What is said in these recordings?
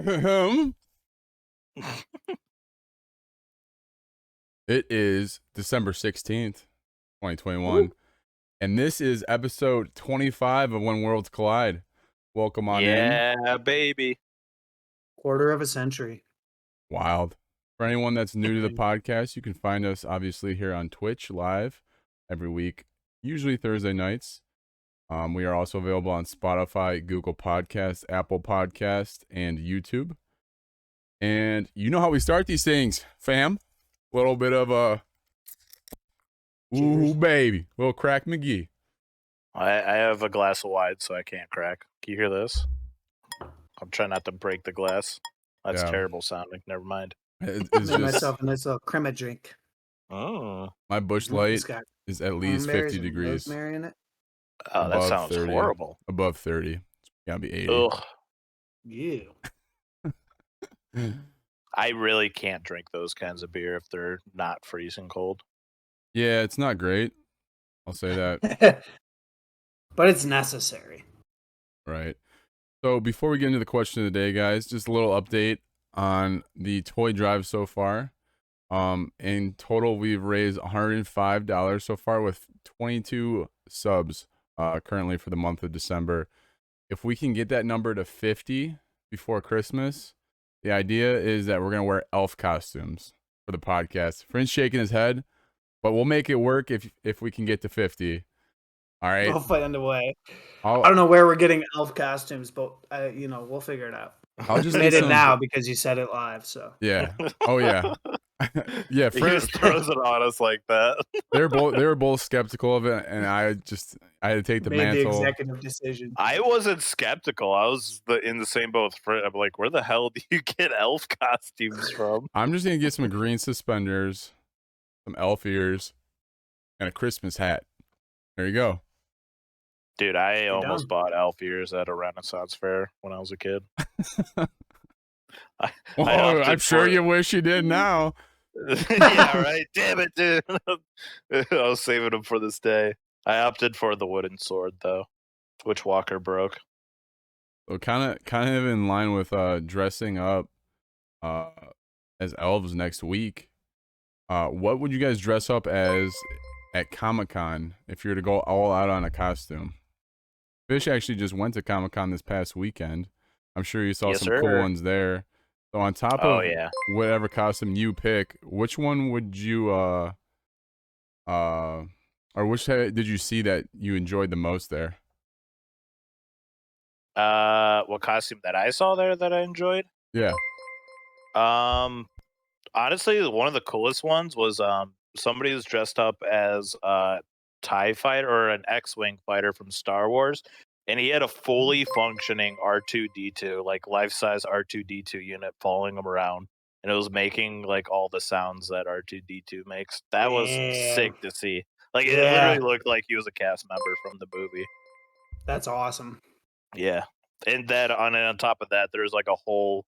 It is December 16th, 2021, Ooh. and this is episode 25 of When Worlds Collide. Welcome on in. Yeah, baby. Quarter of a century. Wild. For anyone that's new to the podcast, you can find us obviously here on Twitch live every week, usually Thursday nights. We are also available on Spotify, Google Podcasts, Apple Podcasts, and YouTube. And you know how we start these things, fam. A little bit of a ooh, baby. Little crack McGee. I have a glass of wine, so I can't crack. Can you hear this? I'm trying not to break the glass. That's terrible sounding. Never mind. It's Made just myself a nice little crema drink. Oh, my bush light is at least 50 degrees. Rosemary in it. Oh, that sounds 30. horrible. Above 30. It's gotta be 80. Ugh. Yeah. I really can't drink those kinds of beer if they're not freezing cold. Yeah, it's not great. I'll say that. But it's necessary. Right. So before we get into the question of the day, guys, just a little update on the toy drive so far. In total, we've raised $105 so far with 22 subs currently for the month of December. If we can get that number to 50 before Christmas, the idea is that we're going to wear elf costumes for the podcast. Friend's shaking his head, but we'll make it work if we can get to 50. All right. We'll find a way. I don't know where we're getting elf costumes, but we'll figure it out. I'll just made it now because you said it live. So yeah. Oh yeah. Yeah. He just throws it on us like that. They were both skeptical of it, and I had to take the mantle. The executive decision. I wasn't skeptical. I was in the same boat with Fred. I'm like, where the hell do you get elf costumes from? I'm just gonna get some green suspenders, some elf ears, and a Christmas hat. There you go. Dude, I almost bought elf ears at a Renaissance fair when I was a kid. I'm sure you wish you did now. Yeah, right. Damn it, dude. I was saving them for this day. I opted for the wooden sword, though, which Walker broke. So kind of in line with dressing up as elves next week. What would you guys dress up as at Comic-Con if you were to go all out on a costume? Fish actually just went to Comic-Con this past weekend. I'm sure you saw some cool ones there. So on top of whatever costume you pick, which one would you or which did you see that you enjoyed the most there? What costume that I saw there that I enjoyed? Yeah. Honestly, one of the coolest ones was somebody was dressed up as a TIE fighter or an X-Wing fighter from Star Wars, and he had a fully functioning R2-D2, like life-size R2-D2 unit following him around, and it was making like all the sounds that R2-D2 makes. That was sick to see. Like it literally looked like he was a cast member from the movie. That's awesome. Yeah, and then on top of that, there's like a whole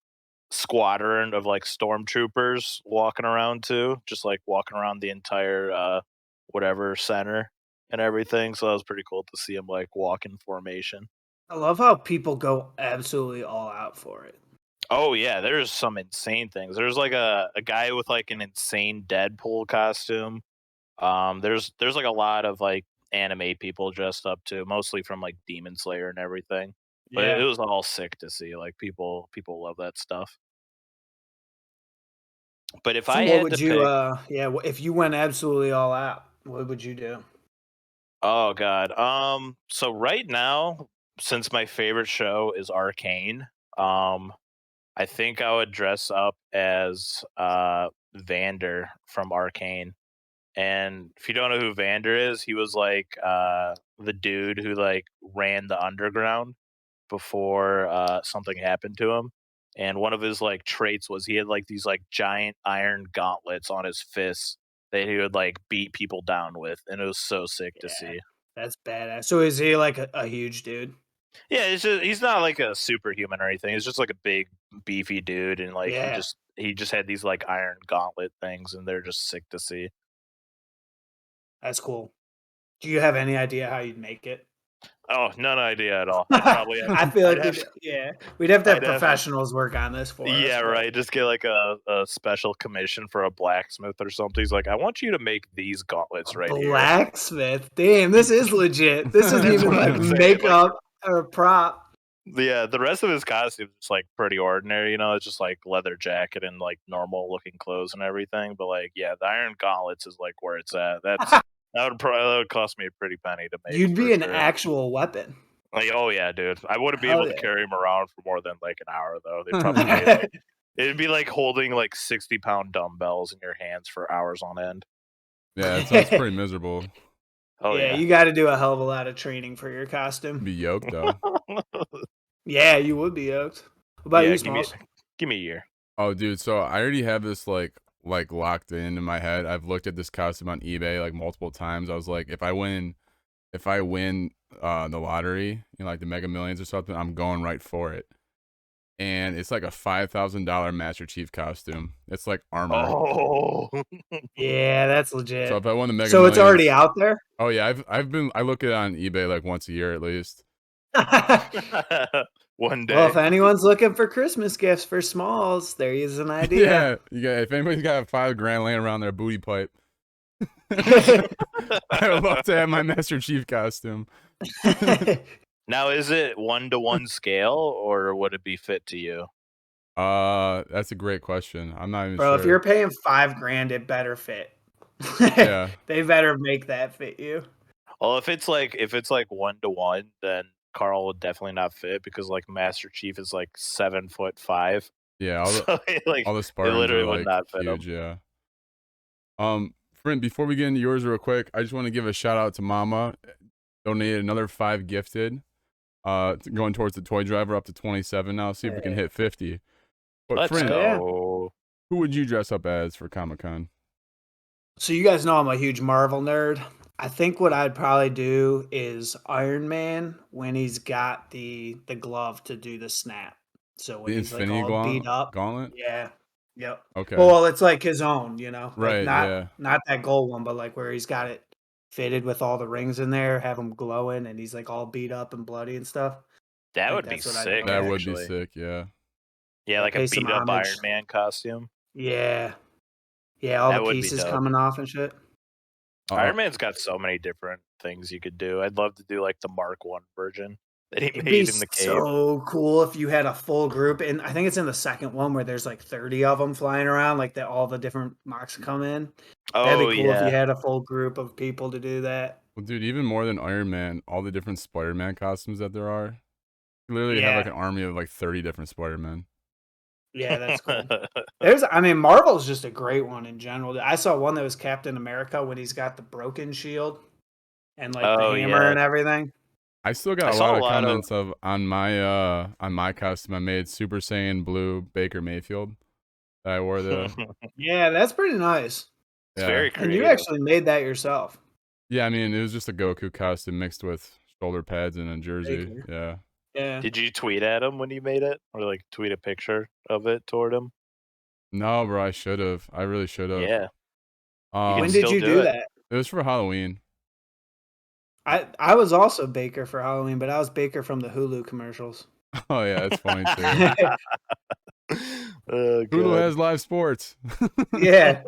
squadron of like stormtroopers walking around too, just like walking around the entire whatever center and everything. So that was pretty cool to see him like walk in formation. I love how people go absolutely all out for it. Oh yeah, there's some insane things. There's like a guy with like an insane Deadpool costume. There's like a lot of like anime people dressed up too, mostly from like Demon Slayer and everything. But it was all sick to see. Like people love that stuff. But if I had to pick, if you went absolutely all out, what would you do? Oh God. So right now, since my favorite show is Arcane, I think I would dress up as Vander from Arcane. And if you don't know who Vander is, he was like the dude who like ran the underground before something happened to him. And one of his like traits was he had like these like giant iron gauntlets on his fists that he would like beat people down with, and it was so sick to see. That's badass. So is he like a huge dude? Yeah, he's not like a superhuman or anything. He's just like a big, beefy dude, and like he just had these like iron gauntlet things, and they're just sick to see. That's cool. Do you have any idea how you'd make it? Oh, no idea at all. I'd probably have, I feel I'd like have, we'd have to have I'd have, professionals work on this for us. yeah, but- right. Just get like a special commission for a blacksmith or something. He's like, I want you to make these gauntlets right here. Blacksmith. Damn, this is legit. This isn't That's even what like I'm saying, makeup or a prop. Yeah, the rest of his costume is like pretty ordinary, it's just like leather jacket and like normal looking clothes and everything. But like, yeah, the iron gauntlets is like where it's at. That would cost me a pretty penny to make. You'd be for an sure. actual weapon. Like, oh yeah, dude. I wouldn't be Hell able to yeah. carry him around for more than like an hour though. They'd probably like, it'd be like holding like 60-pound dumbbells in your hands for hours on end. Yeah, it sounds pretty miserable. Oh yeah, yeah. you got to do a hell of a lot of training for your costume. Be yoked though. Yeah, you would be yoked. What about Yeah, you, Smalls? give me a year. Oh, dude. So I already have this like locked in my head. I've looked at this costume on eBay like multiple times. I was like, if I win the lottery, like the Mega Millions or something, I'm going right for it. And it's like a $5,000 Master Chief costume. It's like armor. Oh. Yeah, that's legit. So if I won the Mega So Millions, it's already out there? Oh yeah, I look at it on eBay like once a year at least. One day. Well, if anyone's looking for Christmas gifts for Smalls, there is an idea. Yeah, if anybody's got $5,000 laying around their booty pipe, I would love to have my Master Chief costume. Now, is it 1-to-1 scale, or would it be fit to you? That's a great question. I'm not even Bro, sure. if you're paying $5,000, it better fit. Yeah. They better make that fit you. Well, if it's like 1-to-1, then Carl would definitely not fit because like Master Chief is like 7'5". Yeah, all the it Spartans literally are would like not fit huge. him. Yeah. Friend, before we get into yours real quick, I just want to give a shout out to Mama. Donated another 5 gifted. Going towards the toy driver up to 27 now. See if we can hit 50. But Let's friend, go. who would you dress up as for Comic-Con? So you guys know I'm a huge Marvel nerd. I think what I'd probably do is Iron Man when he's got the glove to do the snap. So when The he's like Infinity all beat up. Gauntlet? Yeah. Yep. Okay. Well, it's like his own, like Right, yeah. not that gold one, but like where he's got it fitted with all the rings in there, have him glowing, and he's like all beat up and bloody and stuff. That think would be that's what I'd sick. do. That would be actually. sick, yeah. Yeah, like a pay some beat up homage. Iron Man costume. Yeah. Yeah, all That the would be pieces dope. coming off and shit. Iron Man's got so many different things you could do. I'd love to do like the Mark 1 version that he It'd made be in the cave. so cool if you had a full group, and I think it's in the second one where there's like 30 of them flying around, like that all the different mocks come in. That'd Oh be cool if you yeah. had a full group of people to do that. Well, dude, even more than Iron Man, all the different Spider-Man costumes that there are. You literally have like an army of like 30 different Spider-Man. Yeah, that's cool. Marvel's just a great one in general. I saw one that was Captain America when he's got the broken shield and like the hammer and everything. I still got a lot of comments on my costume I made, Super Saiyan Blue Baker Mayfield. That I wore the Yeah, that's pretty nice. It's very creative. And you actually made that yourself. Yeah, I mean, it was just a Goku costume mixed with shoulder pads and a jersey. Baker. Yeah. Yeah. Did you tweet at him when you made it, or like tweet a picture of it toward him? No, bro, I should have. I really should have. Yeah. When did you do that? It was for Halloween. I was also Baker for Halloween, but I was Baker from the Hulu commercials. Oh yeah, that's funny too. Hulu has live sports. Yeah.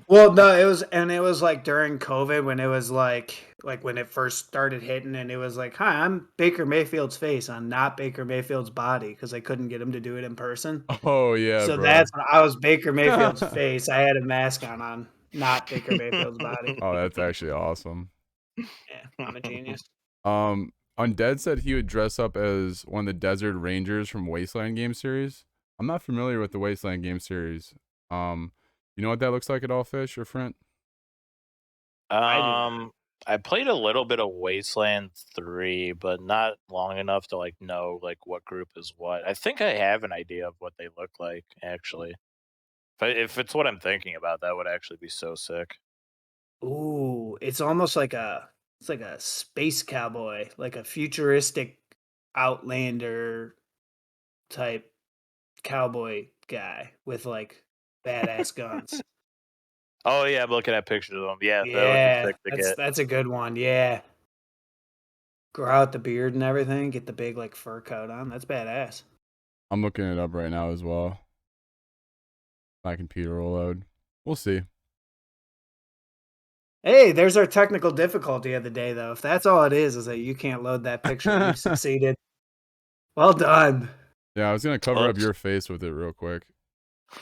Well, no, it was like during COVID when it was like when it first started hitting, and it was like, "Hi, I'm Baker Mayfield's face. I'm not Baker Mayfield's body," because I couldn't get him to do it in person. Oh yeah. So bro. that's when I was Baker Mayfield's face. I had a mask on, not Baker Mayfield's body. Oh, that's actually awesome. Yeah, I'm a genius. Undead said he would dress up as one of the Desert Rangers from Wasteland game series. I'm not familiar with the Wasteland game series. You know what that looks like at all, Fish or Front? I played a little bit of Wasteland 3, but not long enough to like know like what group is what. I think I have an idea of what they look like actually. If it's what I'm thinking about, that would actually be so sick. Ooh, it's almost like a space cowboy, like a futuristic Outlander type cowboy guy with like badass guns. Oh yeah, I'm looking at pictures of them. Yeah, Yeah, that would be sick to get. that's a good one. Yeah. grow out the beard and everything, get the big like fur coat on. That's badass. I'm looking it up right now as well. My computer will load. We'll see. Hey, there's our technical difficulty of the day, though. If that's all it is that you can't load that picture, you've succeeded. Well done. Yeah, I was gonna cover up your face with it real quick.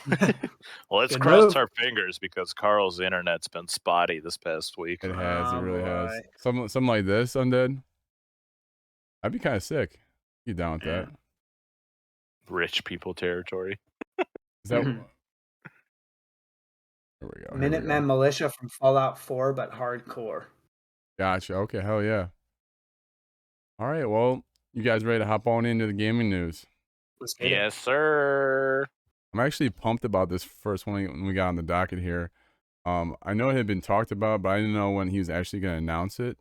Well, let's Good cross move. our fingers because Carl's internet's been spotty this past week. It has. It Oh, really boy. has. Something like this, Undead. I'd be kind of sick. You down with that? Rich people territory. Is that? Mhm. Here we go. Minutemen militia from Fallout 4, but hardcore. Gotcha. Okay. Hell yeah. All right. Well, you guys ready to hop on into the gaming news? Let's get it. Yes, sir. I'm actually pumped about this first one when we got on the docket here. I know it had been talked about, but I didn't know when he was actually going to announce it.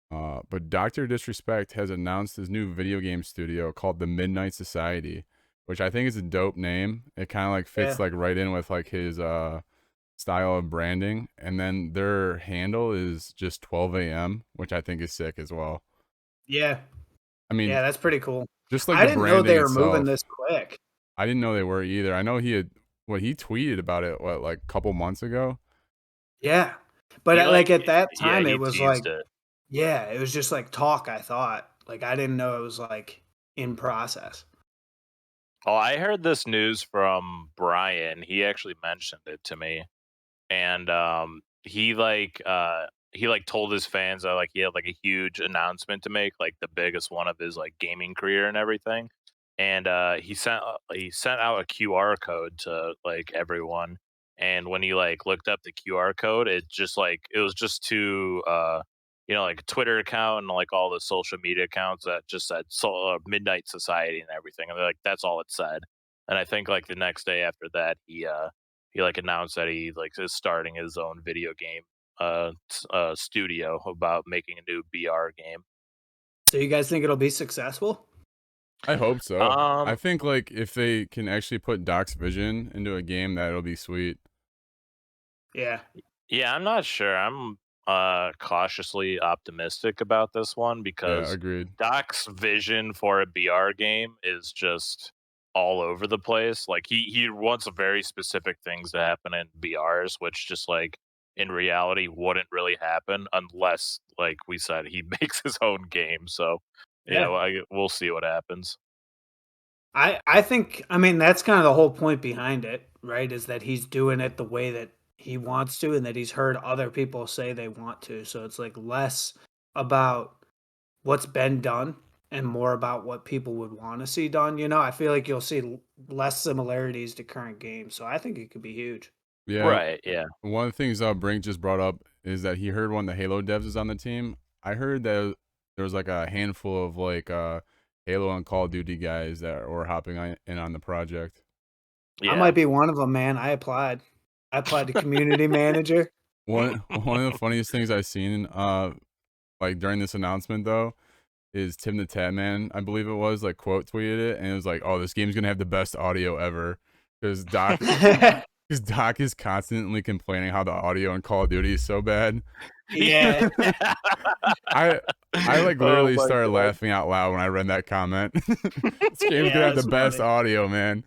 But Dr. Disrespect has announced his new video game studio called the Midnight Society, which I think is a dope name. It kind of like fits like right in with like his style of branding. And then their handle is just 12 a.m., which I think is sick as well. Yeah. I mean, yeah, that's pretty cool. just like I the didn't know branding they were moving itself. this quick. I didn't know they were either. I know he tweeted about it like a couple months ago. Yeah. But at that time, he it was teased like, it. yeah, it was just like talk, I thought. Like, I didn't know it was like in process. Oh, I heard this news from Brian. He actually mentioned it to me, and he told his fans that like he had like a huge announcement to make, like the biggest one of his like gaming career and everything. And he sent out a QR code to like everyone. And when he like looked up the QR code, it was just to like a Twitter account and like all the social media accounts that just said Midnight Society and everything. And they're like, that's all it said. And I think like the next day after that, he like announced that he like is starting his own video game studio about making a new BR game. So you guys think it'll be successful? I hope so. I Um, think like if they can actually put Doc's vision into a game, that'll be sweet. Yeah. Yeah, I'm not sure. I'm cautiously optimistic about this one Yeah, because agreed. Doc's vision for a BR game is just all over the place. Like he wants very specific things to happen in BRs, which just like in reality wouldn't really happen unless, like we said, he makes his own game. So Yeah. we'll see what happens. I think, I mean, that's kind of the whole point behind it, right? Is that he's doing it the way that he wants to and that he's heard other people say they want to. So it's like less about what's been done and more about what people would want to see done. You know, I feel like you'll see less similarities to current games. So I think it could be huge. Yeah. Right, yeah. One of the things Brink just brought up is that he heard one of the Halo devs is on the team. I heard that there was like a handful of like Halo and Call of Duty guys that were hopping in on the project. Yeah. I might be one of them, man. I applied to community manager. One of the funniest things I've seen like during this announcement though is Tim the Tatman, I believe it was, like quote tweeted it, and it was like, "Oh, this game's gonna have the best audio ever," because Doc is constantly complaining how the audio in Call of Duty is so bad. Yeah. I like literally my started God. laughing out loud when I read that comment. This game's gonna have the that's best funny. audio, man.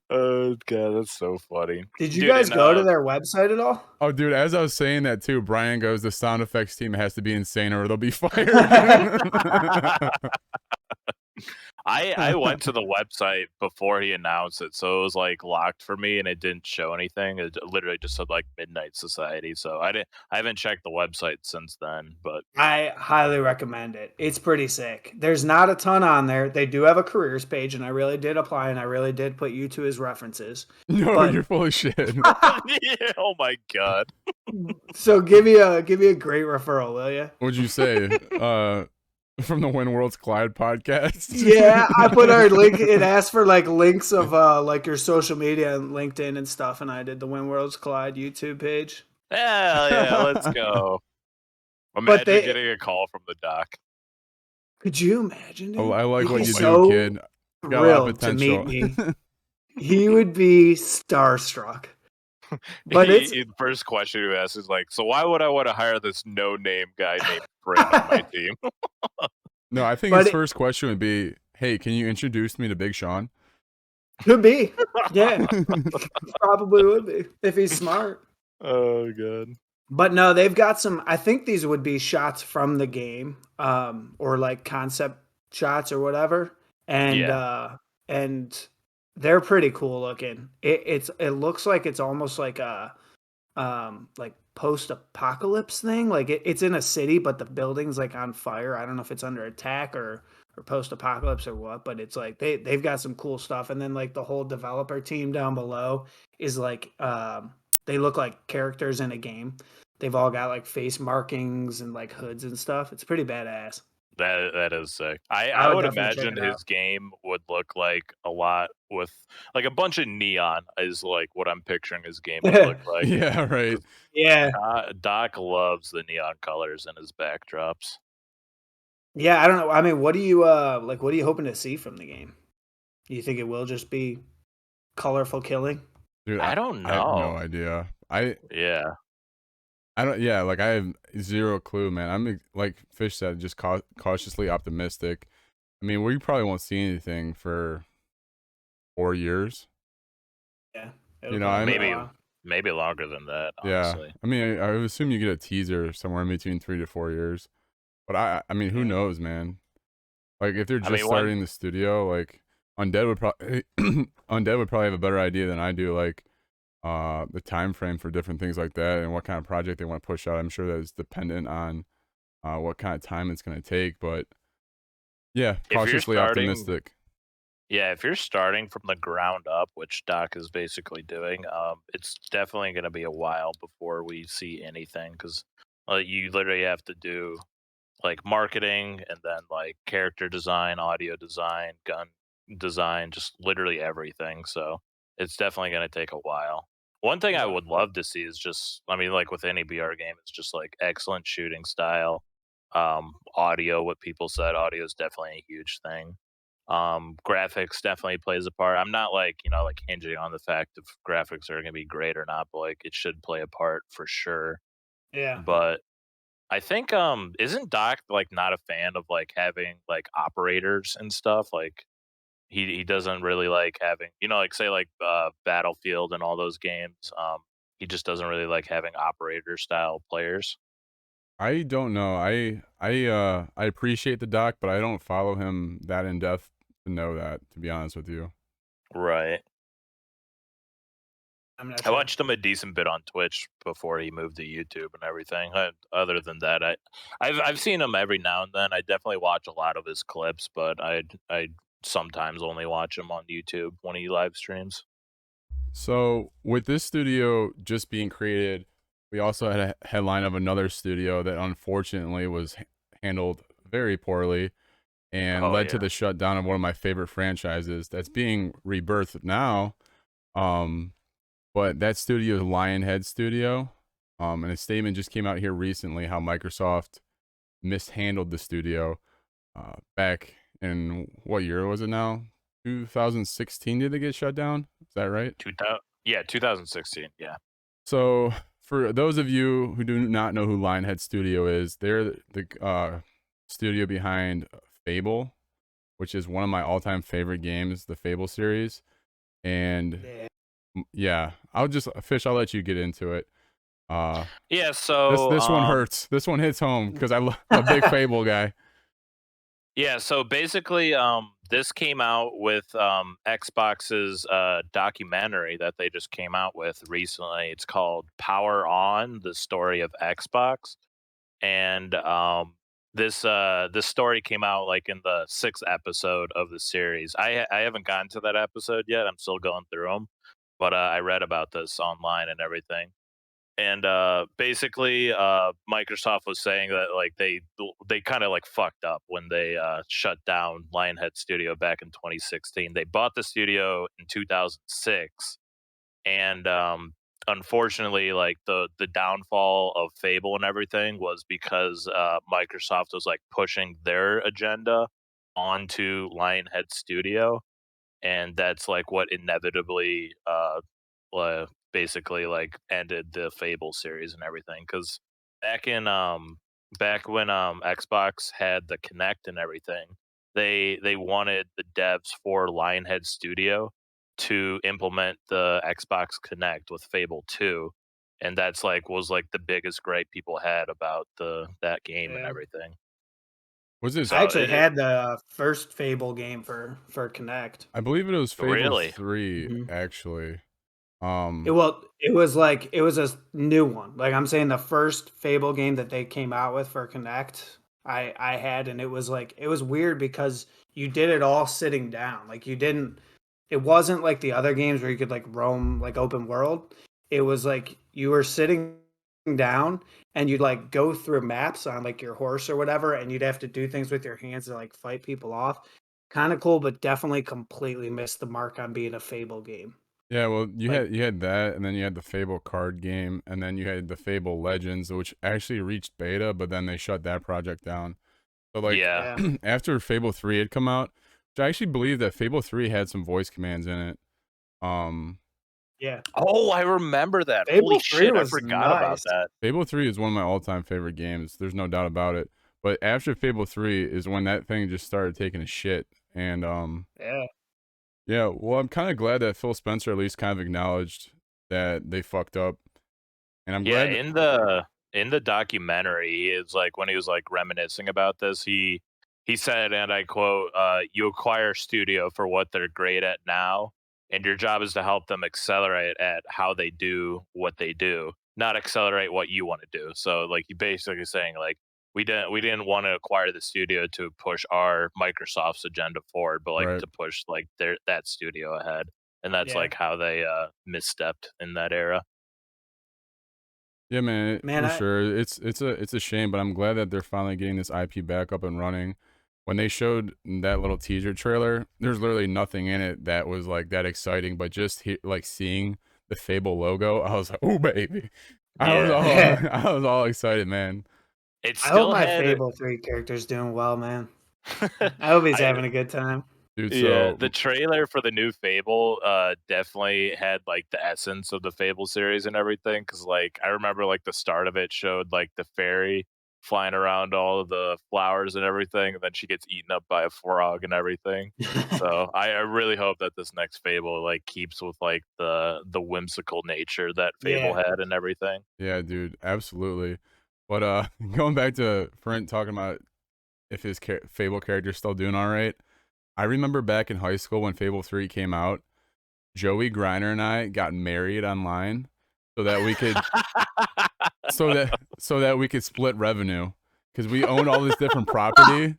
Oh god, that's so funny. Did you Dude, guys and, go to their website at all? Oh, dude, as I was saying that too, Brian goes, "The sound effects team has to be insane or they'll be fired." I went to the website before he announced it, so it was like locked for me, and it didn't show anything. It literally just said like Midnight Society. So I haven't checked the website since then. But I highly recommend it. It's pretty sick. There's not a ton on there. They do have a careers page, and I really did apply, and I really did put you two as references. No, But- you're full of shit. yeah, oh my god. So give me a great referral, will you? What'd you say? From the When Worlds Collide podcast? Yeah, I put our link. It asked for like links of like your social media and LinkedIn and stuff, and I did the When Worlds Collide YouTube page. Hell yeah, let's go. But Imagine getting a call from the doc. Could you imagine? Dude? Oh, I like He'd what be you so do, kid. Got a lot of thrilled to meet potential. me. He would be starstruck. But it's The first question you ask is like, so why would I want to hire this no-name guy named brand on my team. No, I think But his it first question would be, "Hey, can you introduce me to Big Sean?" could be. Yeah, probably would be if he's smart. Oh god. But no, they've got some. I think these would be shots from the game, or like concept shots or whatever, Yeah. and they're pretty cool looking. It looks like it's almost like post apocalypse thing. Like it's in a city, but the building's like on fire. I don't know if it's under attack or post apocalypse or what, but it's like they've got some cool stuff. And then like the whole developer team down below is like they look like characters in a game. They've all got like face markings and like hoods and stuff. It's pretty badass. That is sick. I I I would would definitely check imagine it out. his game would look like a lot with like a bunch of neon is like what I'm picturing his game would look like. Yeah, right. 'Cause Yeah. Doc loves the neon colors in his backdrops. Yeah, I don't know. I mean, what are you hoping to see from the game? Do you think it will just be colorful killing? Dude, I don't I have no know. idea. Yeah. I don't. Yeah, like I have zero clue, man. Like Fish said, just cautiously optimistic. I mean, we probably won't see anything for 4 years. Yeah, You it'll know, probably be a Maybe while. maybe longer than that, yeah. honestly. I mean, I would assume you get a teaser somewhere in between 3 to 4 years. But I mean, who Yeah. knows, man? Like if they're I just mean one starting the studio, like Undead would probably Undead would probably have a better idea than I do. Like the time frame for different things like that and what kind of project they want to push out. I'm sure that is dependent on what kind of time it's going to take. But yeah, if you're cautiously starting optimistic. Yeah, if you're starting from the ground up, which Doc is basically doing, it's definitely going to be a while before we see anything because you literally have to do like marketing and then like character design, audio design, gun design, just literally everything. So it's definitely going to take a while. One thing I Yeah. would love to see is just, I mean, like with any BR game, it's just like excellent shooting style, audio. What people said, audio is definitely a huge thing. Graphics definitely plays a part. I'm not like, like hinging on the fact if graphics are going to be great or not, but like it should play a part for sure. Yeah. But I think isn't Doc like not a fan of like having like operators and stuff? Like he doesn't really like having, like say like Battlefield and all those games. He just doesn't really like having operator style players. I don't know. I appreciate the doc, but I don't follow him that in depth to know that. To be honest with you. Right. I'm not I sure. watched him a decent bit on Twitch before he moved to YouTube and everything. Other than that, I've seen him every now and then. I definitely watch a lot of his clips, but I sometimes only watch him on YouTube when he live streams. So with this studio just being created, we also had a headline of another studio that unfortunately was handled very poorly and Oh led to yeah, the shutdown of one of my favorite franchises that's being rebirthed now. Um, but that studio is Lionhead Studio. And a statement just came out here recently how Microsoft mishandled the studio back in what year was it now? 2016 did they get shut down? Is that right? 2000, yeah, 2016. Yeah. So, for those of you who do not know who Lionhead Studio is, they're the studio behind Fable, which is one of my all-time favorite games, the Fable series. And Yeah. yeah, I'll let you get into it. Uh, Yeah. this one hurts. This one hits home because I'm a big Fable guy. Yeah, so basically, this came out with Xbox's documentary that they just came out with recently. It's called Power On: The Story of Xbox, and this story came out like in the sixth episode of the series. I haven't gotten to that episode yet. I'm still going through them, but I read about this online and everything. And basically, Microsoft was saying that like they kind of like fucked up when they shut down Lionhead Studio back in 2016. They bought the studio in 2006, and unfortunately, like the downfall of Fable and everything was because Microsoft was like pushing their agenda onto Lionhead Studio, and that's like what inevitably basically like ended the Fable series and everything. Because back in back when Xbox had the Kinect and everything, they wanted the devs for Lionhead Studio to implement the Xbox Kinect with Fable 2, and that's like was like the biggest gripe people had about that game and Yeah. everything. Was this? I So actually had the first Fable game for Connect. I believe it was Fable really, 3, Mhm. actually. It was like it was a new one. Like I'm saying, the first Fable game that they came out with for Connect, I had, and it was like it was weird because you did it all sitting down. Like you didn't. It wasn't like the other games where you could like roam like open world. It was like you were sitting down and you'd like go through maps on like your horse or whatever, and you'd have to do things with your hands to like fight people off. Kind of cool, but definitely completely missed the mark on being a Fable game. Yeah, well, Like, you had that, and then you had the Fable card game, and then you had the Fable Legends, which actually reached beta, but then they shut that project down. So like yeah. yeah, after Fable 3 had come out, which I actually believe that Fable 3 had some voice commands in it. Um, yeah. Oh, I remember that. Holy Fable 3 shit, I was forgot about nice. that. Fable 3 is one of my all-time favorite games. There's no doubt about it. But after Fable 3 is when that thing just started taking a shit. And Yeah. yeah, well, I'm kind of glad that Phil Spencer at least kind of acknowledged that they fucked up. And I'm Yeah, glad in the documentary, it's like when he was like reminiscing about this, he said, and I quote, "You acquire a studio for what they're great at now, and your job is to help them accelerate at how they do what they do, not accelerate what you want to do." So like you basically saying like we didn't want to acquire the studio to push our Microsoft's agenda forward, but like right. to push like their that studio ahead, and that's Yeah. like how they misstepped in that era. Yeah, man, Man, for I sure. It's a shame, but I'm glad that they're finally getting this IP back up and running. When they showed that little teaser trailer, there's literally nothing in it that was like that exciting, but just like seeing the Fable logo, I was like, "Oh baby." Yeah. I was all excited, man. It I hope still my had Fable 3 character's doing well, man. I hope he's I having a good time. Dude, yeah, so the trailer for the new Fable definitely had like the essence of the Fable series and everything cuz like I remember like the start of it showed like the fairy flying around all of the flowers and everything and then she gets eaten up by a frog and everything. So I really hope that this next Fable like keeps with like the whimsical nature that Fable Yeah. had and everything. yeah, dude, absolutely. But going back to Brent talking about if his Fable character's still doing all right. I remember back in high school when Fable 3 came out, Joey Griner and I got married online so that we could so that we could split revenue because we owned all this different property.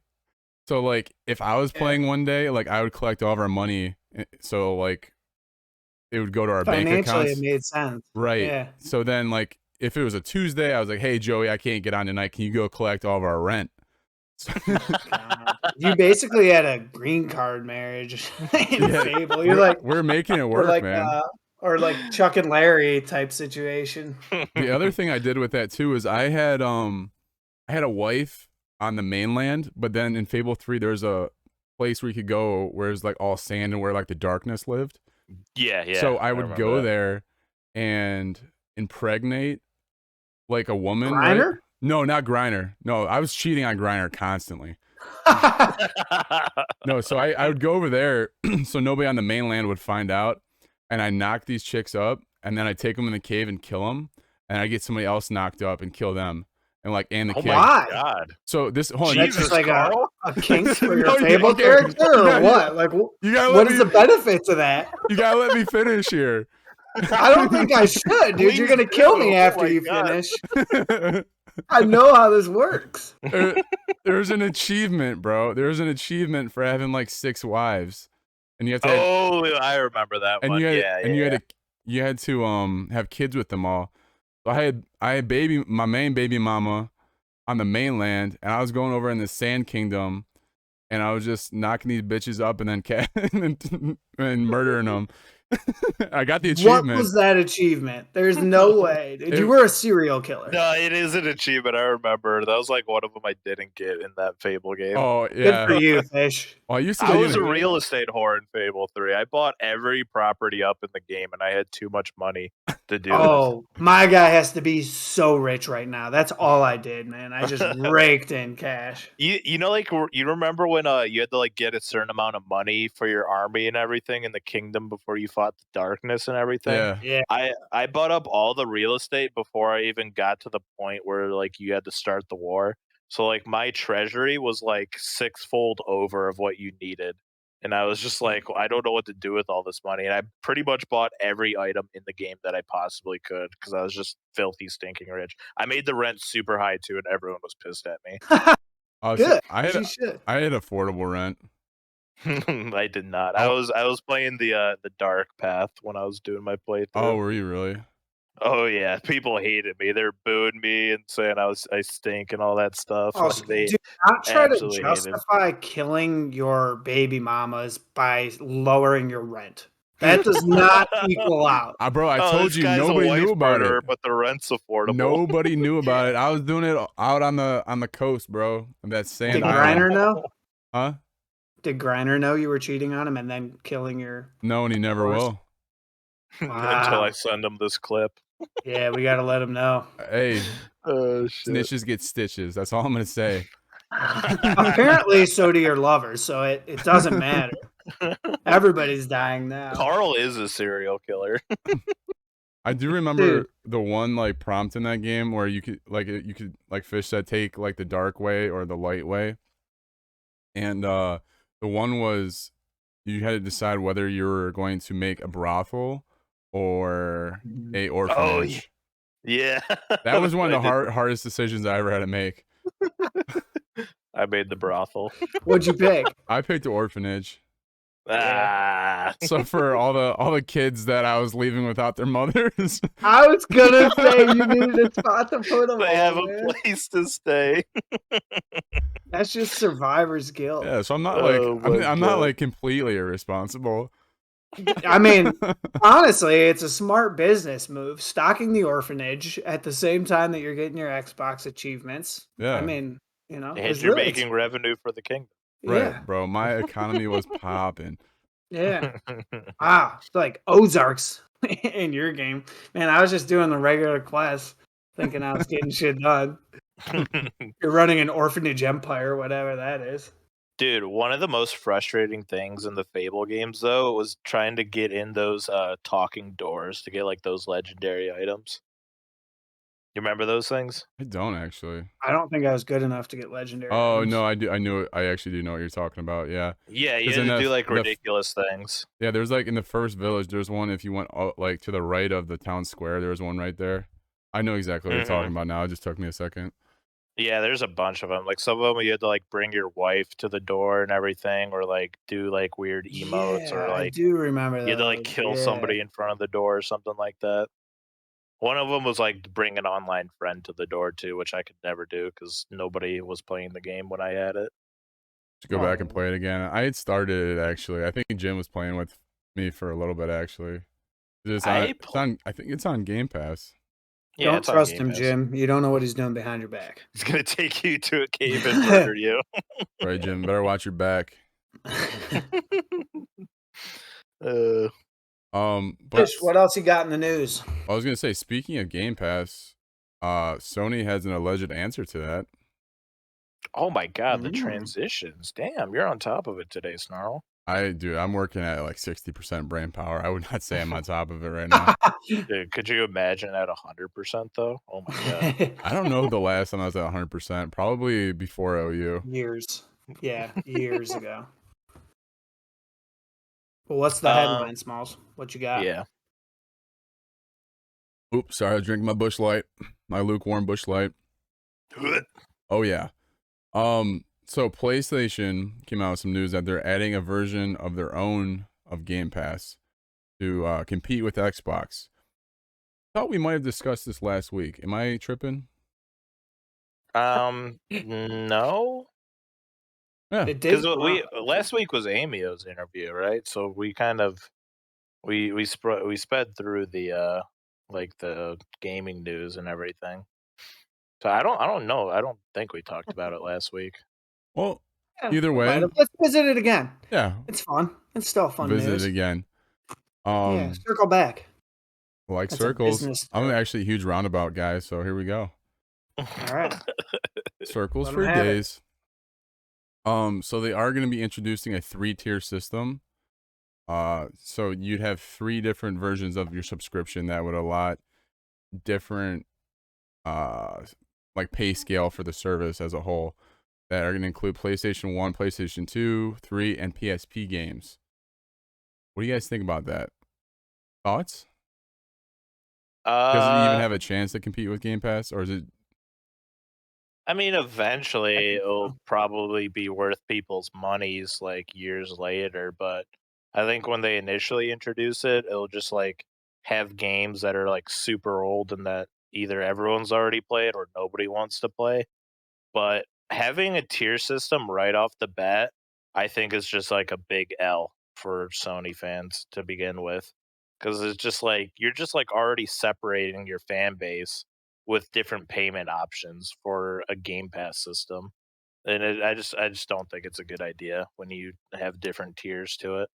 So like if I was Yeah. playing one day, like I would collect all of our money, so like it would go to our bank Financially, it accounts. made sense. Right. Yeah. So then like if it was a Tuesday, I was like, "Hey Joey, I can't get on tonight. Can you go collect all of our rent?" God. You basically had a green card marriage in Yeah, Fable. we're making it You're work, like, man. or like Chuck and Larry type situation. The other thing I did with that too is I had a wife on the mainland, but then in Fable 3 there's a place where you could go where it's like all sand and where like the darkness lived. Yeah, yeah, So I I would remember go that. there and impregnate like a woman, right? Griner? No, not Griner. No, I was cheating on Griner constantly. No, so I would go over there so nobody on the mainland would find out, and I knock these chicks up, and then I take them in the cave and kill them, and I get somebody else knocked up and kill them, and the Oh kid. my Why? god. So this hold on, That's just Jesus, like Carl? a kink for your no, Fable okay, character, or what? Like, you gotta let what is me the benefits of that? you gotta let me finish here. I don't think I should, dude. You're Please gonna kill do. me Oh after my you god. finish. I know how this works. There's an achievement, bro. There's an achievement for having like 6 wives, and you have to have, Oh, I remember that and one. Yeah, yeah, yeah. you had to have kids with them all. So I had my main baby mama on the mainland, and I was going over in the Sand Kingdom, and I was just knocking these bitches up and then and murdering them. I got the What achievement. was that achievement? There's no way. Dude, you were a serial killer. No, it is an achievement. I remember that was like one of them I didn't get in that Fable game. Oh Good yeah. for you, Fish. Well, I used to I be was in a real estate whore in Fable 3. I bought every property up in the game, and I had too much money to do it. Oh, my guy has to be so rich right now. That's all I did, man. I just raked in cash. You know, like you remember when you had to like get a certain amount of money for your army and everything in the kingdom before you fought the darkness and everything? Yeah. Yeah. I bought up all the real estate before I even got to the point where like you had to start the war. So like my treasury was like 6-fold over of what you needed. And I was just like, I don't know what to do with all this money. And I pretty much bought every item in the game that I possibly could because I was just filthy, stinking rich. I made the rent super high too, and everyone was pissed at me. Good. I You had should. affordable rent. I did not. I was playing the dark path when I was doing my playthrough. Oh, were you really? Oh yeah, people hated me. They're booing me and saying I stink and all that stuff. Oh, Like, they do not try to absolutely hated. justify killing your baby mamas by lowering your rent. That does not equal out. Bro, I Oh, told this you guy's a nobody wife knew about murderer, it. but the rent's affordable. Nobody knew about it. I was doing it out on the coast, bro. That sand Did island. Griner know? Huh? Did Griner know you were cheating on him and then killing your? No, and he never course. will. Until I send him this clip. Yeah, we got to let him know. Hey, Oh shit. snitches get stitches. That's all I'm gonna say. Apparently, so do your lovers. So it doesn't matter. Everybody's dying now. Carl is a serial killer. I do remember the one like prompt in that game where you could like Fish said take like the dark way or the light way, and the one was you had to decide whether you were going to make a brothel or a orphanage. Yeah. That was one of the hardest decisions I ever had to make. I made the brothel. What'd you pick? I picked the orphanage. Ah. So for all the kids that I was leaving without their mothers. I was gonna say you needed a spot to put them. They have a place to stay. That's just survivor's guilt. Yeah, so I'm not I'm not like completely irresponsible. I mean, honestly, it's a smart business move. Stocking the orphanage at the same time that you're getting your Xbox achievements. Yeah. I mean, you know, and you're making revenue for the kingdom. Right, yeah. bro. My economy was popping. Yeah. Wow. It's like Ozarks in your game. Man, I was just doing the regular quests thinking I was getting shit done. You're running an orphanage empire, whatever that is. Dude, one of the most frustrating things in the Fable games, though, was trying to get in those talking doors to get like those legendary items. You remember those things? I don't actually. I don't think I was good enough to get legendary. Oh items. no, I do. I knew it. I actually do know what you're talking about. Yeah. Yeah, you 'Cause had in to do the- like the- ridiculous things. Yeah, there's like in the first village. There's one if you went like to the right of the town square. There was one right there. I know exactly what you're talking about now. It just took me a second. Yeah, there's a bunch of them. Like some of them, you had to like bring your wife to the door and everything, or like do like weird emotes, or Yeah, I like do remember that. you had to like kill somebody in front of the door or something like that. One of them was like to bring an online friend to the door too, which I could never do because nobody was playing the game when I had it. To go back and play it again. I had started it actually. I think Jim was playing with me for a little bit actually. I think it's on Game Pass. Yeah, don't trust him, Jim. You don't know what he's doing behind your back. He's gonna take you to a cave and murder you. Right, Jim. Better watch your back. But Fish, what else you got in the news? I was gonna say, speaking of Game Pass, Sony has an alleged answer to that. Oh my god, the transitions. Damn, you're on top of it today, Snarl. I'm working at like 60% brain power. I would not say I'm on top of it right now. Dude, could you imagine at 100% though? Oh my god. I don't know the last time I was at 100%. Probably before OU. Years. Yeah, years ago. Well, what's the headline, Smalls? What you got? Yeah. Oops, sorry. I was drinking my Busch Light, my lukewarm Busch Light. Oh yeah. So PlayStation came out with some news that they're adding a version of their own of Game Pass to compete with Xbox. Thought we might have discussed this last week. Am I tripping? No. Yeah, because last week was Amio's interview, right? So we kind of We sped through the like the gaming news and everything. So I don't know. I don't think we talked about it last week. Well, Yeah, either we might way, have. Let's visit it again. yeah, It's fun. It's still fun visit it news. again. Yeah, circle back. Like That's a circles. business I'm joke. actually a huge roundabout guy, so here we go. All right, Circles let them for have it. days. So they are going to be introducing a 3-tier system. So you'd have 3 different versions of your subscription that would allot different, uh, like pay scale for the service as a whole that are going to include PlayStation 1, PlayStation 2, 3, and PSP games. What do you guys think about that? Thoughts? Does it even Uh, have a chance to compete with Game Pass, or is it? I mean, I eventually think it'll so. probably be worth people's monies like years later, but I think when they initially introduce it, it'll just like have games that are like super old and that either everyone's already played or nobody wants to play. But having a tier system right off the bat, I think is just like a big L for Sony fans to begin with. Because it's just like you're just like already separating your fan base with different payment options for a Game Pass system. And I just don't think it's a good idea when you have different tiers to it.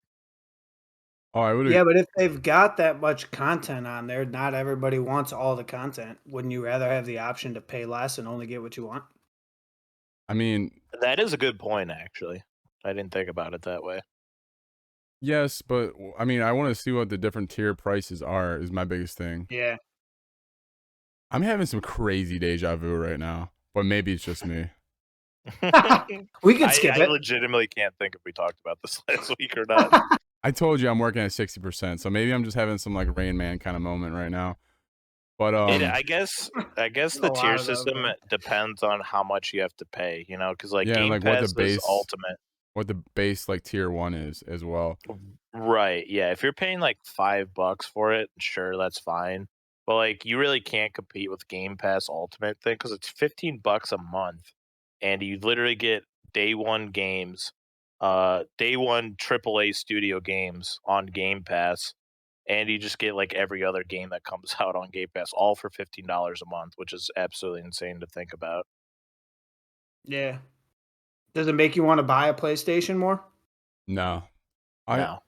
Oh, I would. Yeah, but if they've got that much content on there, not everybody wants all the content. Wouldn't you rather have the option to pay less and only get what you want? I mean, That is a good point, actually. I didn't think about it that way. yes, but I mean, I want to see what the different tier prices are. Is my biggest thing. Yeah. I'm having some crazy deja vu right now, but maybe it's just me. We could skip I it. legitimately can't think if we talked about this last week or not. I told you I'm working at 60%, so maybe I'm just having some like Rain Man kind of moment right now. But I guess A the tier lot of them, system man. depends on how much you have to pay, you know, because like yeah, and Game like what the Pass is base, ultimate. like tier 1 is as well. Right, yeah, if you're paying like $5 for it, sure, that's fine. But like you really can't compete with Game Pass Ultimate thing because it's $15 a month and you literally get day one games, day one AAA studio games on Game Pass, and you just get like every other game that comes out on Game Pass, all for $15 a month, which is absolutely insane to think about. Yeah. Does it make you want to buy a PlayStation more? No, I No,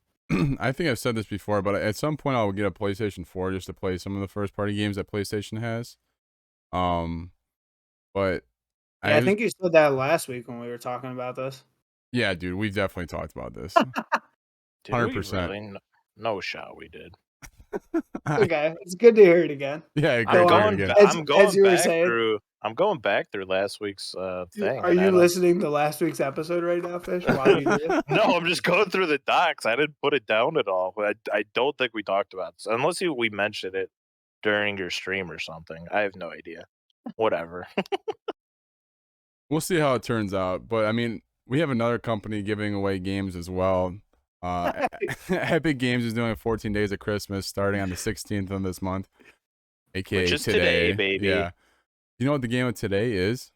I think I've said this before, but at some point I'll get a PlayStation 4 just to play some of the first party games that PlayStation has. Um, but Yeah, I I think you said that last week when we were talking about this. yeah, dude, we've definitely talked about this. did we 100%. really? No shot, we did. Okay, it's good to hear it again. Yeah, I'm Go great to hear it on. going. again. As I'm as going you were back saying, through. I'm going back through last week's thing, are and you I don't. listening to last week's episode right now, Fish, while you do it? No, I'm just going through the docs. I didn't put it down at all. I don't think we talked about this unless we mentioned it during your stream or something. I have no idea. Whatever. We'll see how it turns out. But I mean, we have another company giving away games as well. Epic Games is doing 14 Days of Christmas starting on the 16th of this month, Which aka is today, today. baby. Yeah. You know what the game of today is?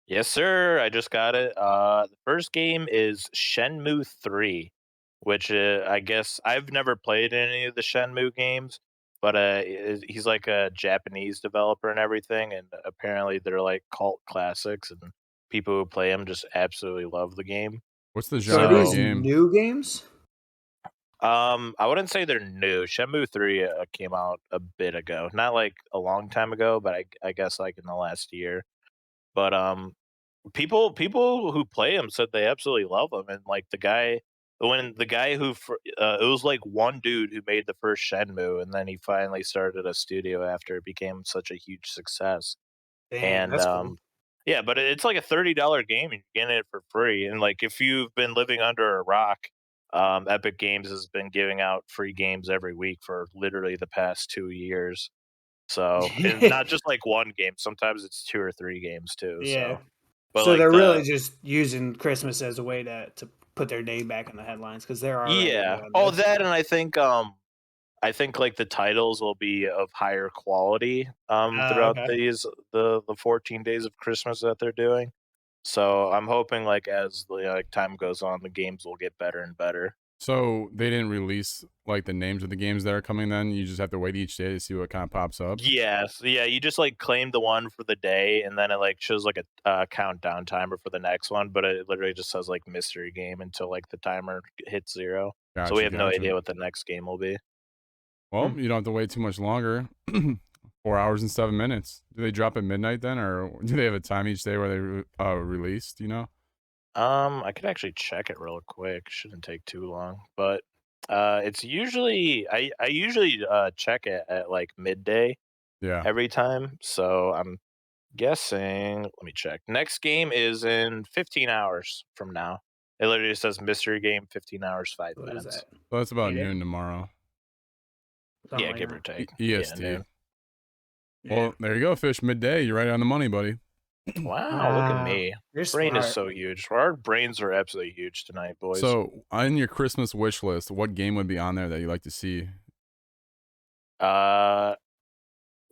Yes, sir. I just got it. The first game is Shenmue 3, which I guess I've never played any of the Shenmue games, but he's like a Japanese developer and everything, and apparently they're like cult classics, and people who play them just absolutely love the game. What's the So are genre of the So, these game? new games? I wouldn't say they're new. Shenmue 3 came out a bit ago, not like a long time ago, but I guess like in the last year. But people who play him said they absolutely love him, and like the guy it was like one dude who made the first Shenmue, and then he finally started a studio after it became such a huge success. Dang, And that's cool. yeah, but it's like a $30 game, and you're getting it for free. And like if you've been living under a rock, Epic Games has been giving out free games every week for literally the past 2 years. So and not just like one game. Sometimes it's two or three games too. Yeah. So, but So like they're really just using Christmas as a way to put their name back in the headlines because they're already yeah. doing Oh, this. that, and I think like the titles will be of higher quality throughout Okay. the 14 days of Christmas that they're doing. So I'm hoping like as the like time goes on, the games will get better and better. So they didn't release like the names of the games that are coming. Then you just have to wait each day to see what kind of pops up. Yeah, so yeah, you just like claim the one for the day, and then it like shows like a countdown timer for the next one, but it literally just says like mystery game until like the timer hits 0. So we Gotcha, have no gotcha. idea what the next game will be. Well, you don't have to wait too much longer. 4 hours and 7 minutes. Do they drop at midnight then, or do they have a time each day where they release? Do you know? I could actually check it real quick. Shouldn't take too long, but it's usually I usually check it at like midday Yeah. every time. So I'm guessing. Let me check. Next game is in 15 hours from now. It literally says mystery game, 15 hours, 5 What is minutes. that? So that's about 8 noon tomorrow. Something Yeah, like give or that. take. Yeah, EST. noon. Yeah. Well, there you go, Fish. Midday. You're right on the money, buddy. Wow, look at me. You're Brain is smart. so huge. Our brains are absolutely huge tonight, boys. So, on your Christmas wish list, what game would be on there that you'd like to see?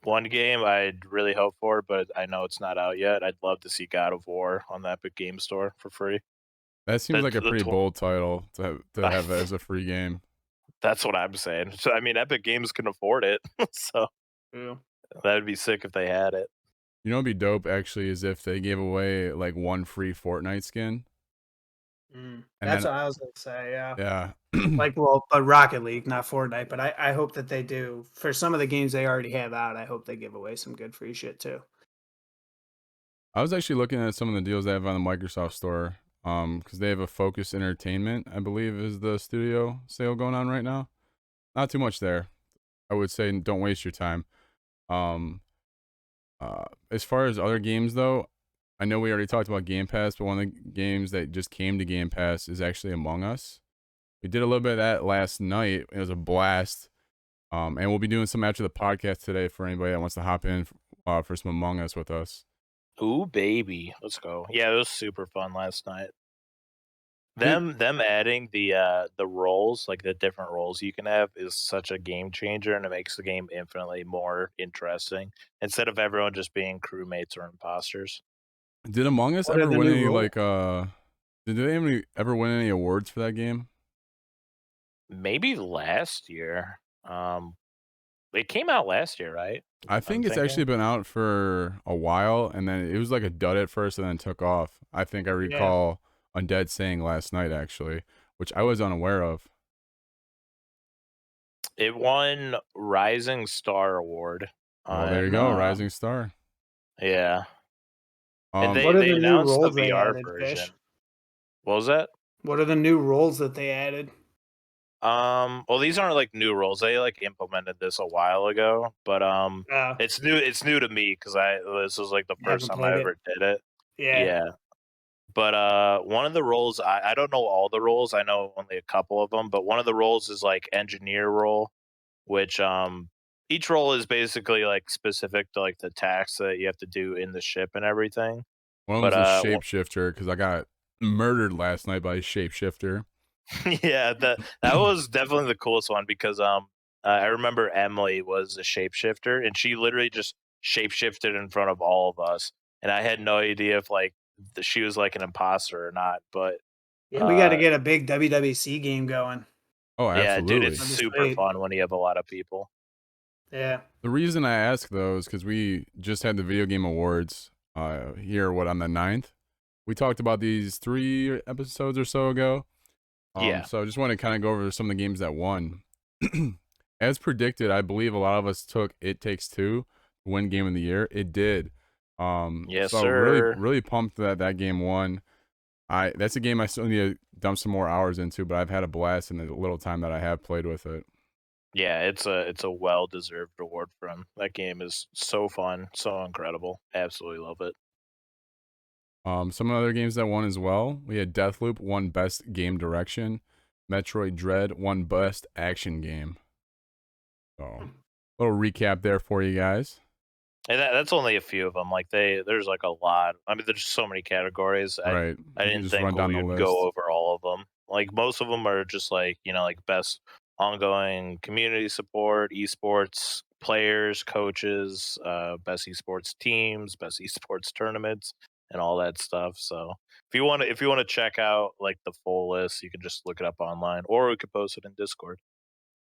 One game I'd really hope for, but I know it's not out yet. I'd love to see God of War on the Epic Game Store for free. That seems like a The pretty tw- bold title to have as a free game. That's what I'm saying. So I mean, Epic Games can afford it, so Yeah. that'd be sick if they had it. You know, what'd be dope actually is if they gave away like one free Fortnite skin, and That's then what I was gonna say. Yeah. yeah, Like, well, but Rocket League, not Fortnite. But I hope that they do for some of the games they already have out. I hope they give away some good free shit too. I was actually looking at some of the deals they have on the Microsoft Store, because they have a Focus Entertainment, I believe, is the studio sale going on right now. Not too much there. I would say don't waste your time. Um, as far as other games though, I know we already talked about Game Pass, but one of the games that just came to Game Pass is actually Among Us. We did a little bit of that last night. It was a blast. And we'll be doing some after the podcast today for anybody that wants to hop in for some Among Us with us. Ooh, baby, let's go. Yeah, it was super fun last night. Them adding the roles, like the different roles you can have, is such a game changer, and it makes the game infinitely more interesting. Instead of everyone just being crewmates or imposters. Did Among Us What are ever the win new any rules? did they ever win any awards for that game? Maybe last year. It came out last year, right? I I'm think it's thinking. actually been out for a while, and then it was like a dud at first, and then took off. I think I Yeah. recall Undead saying last night actually, which I was unaware of. It won Rising Star Award Well, there you on go, Rising Star. yeah. And Um, they What are the new announced the roles they VR added, Fish? version. What was that? What are the new roles that they added? Well, these aren't like new rules. They like implemented this a while ago, but it's new. It's new to me because this was like the first Haven't time I played it. ever did it. Yeah. Yeah, but one of the roles I don't know all the roles. I know only a couple of them, but one of the roles is like engineer role, which each role is basically like specific to like the tasks that you have to do in the ship and everything. one of But them's a shapeshifter because I got murdered last night by a shapeshifter. yeah, that was definitely the coolest one because I remember Emily was a shapeshifter and she literally just shapeshifted in front of all of us, and I had no idea if like she was like an imposter or not. But Yeah, we got to get a big WWC game going. Oh, yeah, dude, absolutely. it's That'd be super sweet. fun when you have a lot of people. Yeah. The reason I ask though is because we just had the video game awards here, on the 9th. We talked about these 3 episodes or so ago. Yeah. So I just want to kind of go over some of the games that won. As predicted, I believe a lot of us took It Takes Two to win Game of the Year. It did. Yes, So sir. really pumped that game won. That's a game I still need to dump some more hours into, but I've had a blast in the little time that I have played with it. Yeah, it's a well deserved award for him. That game is so fun, so incredible. Absolutely love it. Some other games that won as well. We had Deathloop won Best Game Direction. Metroid Dread won Best Action Game. So, little recap there for you guys. And that's only a few of them. Like there's like a lot. I mean, there's so many categories. Right. I You can didn't just think run down we the would list. go over all of them. Like most of them are just like like best ongoing community support, esports players, coaches, best esports teams, best esports tournaments, and all that stuff. So if you want to check out like the full list, you can just look it up online, or we could post it in Discord.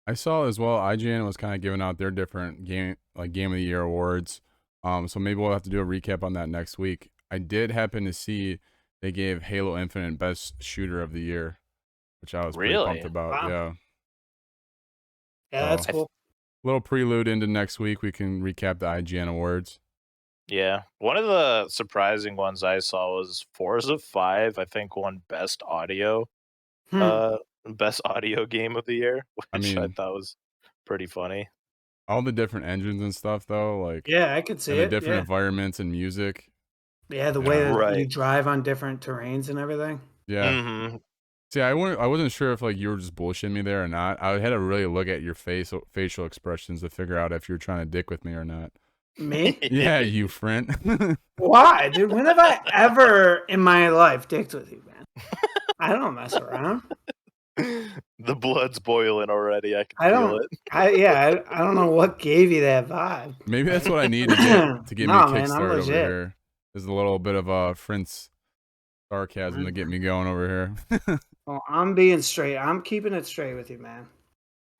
I saw as well. IGN was kind of giving out their different game of the year awards. So maybe we'll have to do a recap on that next week. I did happen to see they gave Halo Infinite best shooter of the year, which I was pretty pumped about. Wow. Yeah. Yeah, that's cool. Little prelude into next week. We can recap the IGN awards. Yeah, one of the surprising ones I saw was Forza 5. I think won best audio game of the year, which I thought was pretty funny. All the different engines and stuff, though, like yeah, I could see and it. the different yeah. environments and music. Yeah, the way that Right. you drive on different terrains and everything. Yeah. Mm-hmm. See, I wasn't sure if like you were just bullshitting me there or not. I had to really look at your facial expressions to figure out if you were trying to dick with me or not. Me? Yeah, you friend. Why, dude? When have I ever in my life dicked with you, man? I don't mess around. The blood's boiling already. I can feel it. I don't know what gave you that vibe. Maybe that's what I need to get me No, a man, I'm kickstart over legit. here. There's a little bit of Prince sarcasm to get me going over here. Well, I'm being straight. I'm keeping it straight with you, man.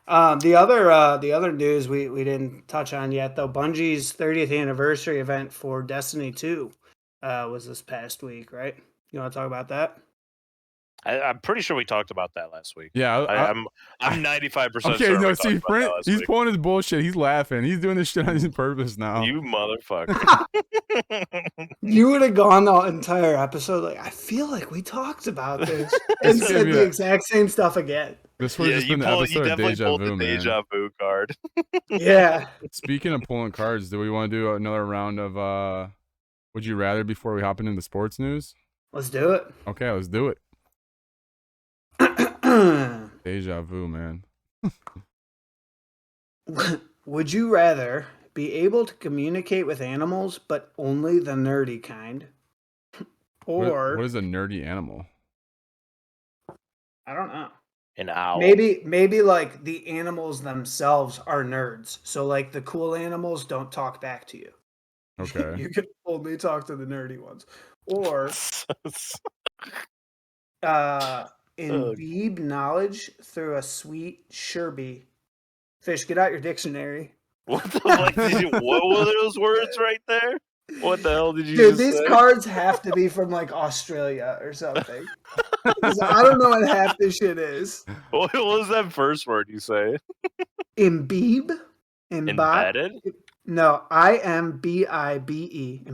The other news we didn't touch on yet, though. Bungie's 30th anniversary event for Destiny 2 was this past week, right? You want to talk about that? I'm pretty sure we talked about that last week. Yeah, I'm 95% okay, sure. no, see, Brent, he's pulling his bullshit. He's laughing. He's doing this shit on his purpose now. You motherfucker. You would have gone the entire episode like, I feel like we talked about this and said the exact same stuff again. This would have just been the episode of Deja Vu, man. Deja Vu card. Yeah. Speaking of pulling cards, do we want to do another round of Would You Rather before we hop into the sports news? Let's do it. Okay, let's do it. Deja vu, man. Would you rather be able to communicate with animals, but only the nerdy kind? Or what is a nerdy animal? I don't know. An owl. Maybe like the animals themselves are nerds. So like the cool animals don't talk back to you. Okay. You can only talk to the nerdy ones. Or imbibe knowledge through a sweet sherbet. Fish, get out your dictionary. What the fuck what were those words right there? What the hell did you Dude, just these say? cards have to be from like Australia or something. I don't know what half this shit is. What was that first word you say? Imbibe? Embedded? No, IMBIBE.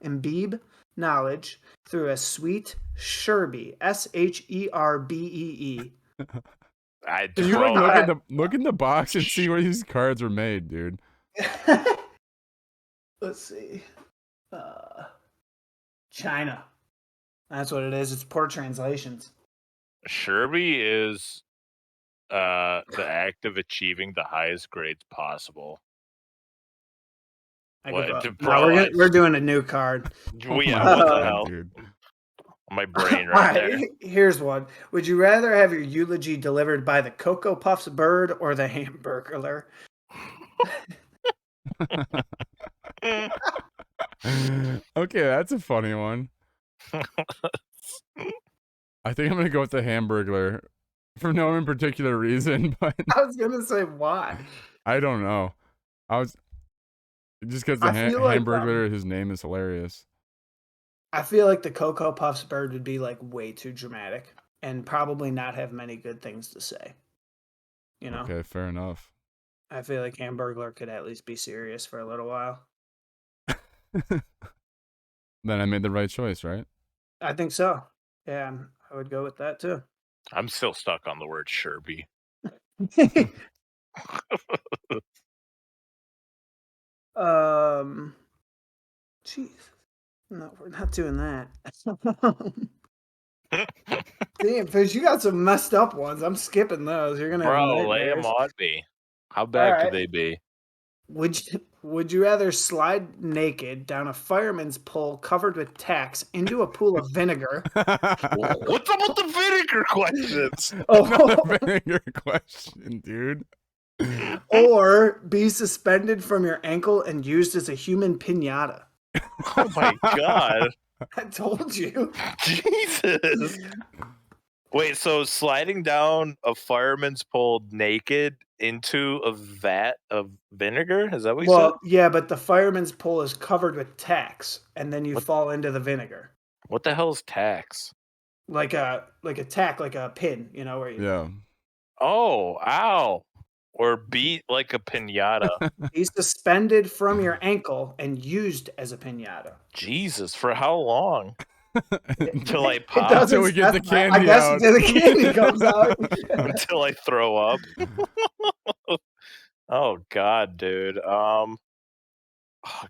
Imbibe knowledge through a sweet sherbet. SHERBEE. Can you look in the box and see where these cards are made, dude? Let's see. China. That's what it is. It's poor translations. Sherbet is the act of achieving the highest grades possible. We're doing a new card. Yeah, what the hell? Dude. My brain right there. Here's one. Would you rather have your eulogy delivered by the Cocoa Puffs bird or the Hamburglar? Okay, that's a funny one. I think I'm gonna go with the Hamburglar for no particular reason, but I was gonna say why. I don't know. Just because the Hamburglar, his name is hilarious. I feel like the Cocoa Puffs bird would be like way too dramatic and probably not have many good things to say. You know? Okay, fair enough. I feel like Hamburglar could at least be serious for a little while. Then I made the right choice, right? I think so. Yeah, I would go with that too. I'm still stuck on the word Sherbet. Jeez. No, we're not doing that. Damn, Fish, you got some messed up ones. I'm skipping those. You're gonna lay them on me. How bad could they be? Would you rather slide naked down a fireman's pole covered with tacks into a pool of vinegar? What's up with the vinegar questions? Another vinegar question, dude. Or be suspended from your ankle and used as a human piñata? Oh my god. I told you. Jesus. Wait, so sliding down a fireman's pole naked into a vat of vinegar? Is that what you said? Well, yeah, but the fireman's pole is covered with tacks, and then you What? fall into the vinegar. What the hell is tax? Like a tack, like a pin, where you Yeah. Oh, ow. Or beat like a pinata. he's suspended from your ankle and used as a pinata. Jesus, for how long? Until I It pop? doesn't Until we get the specify. I candy guess out. until the candy comes out. Until I throw up? Oh God, dude. Oh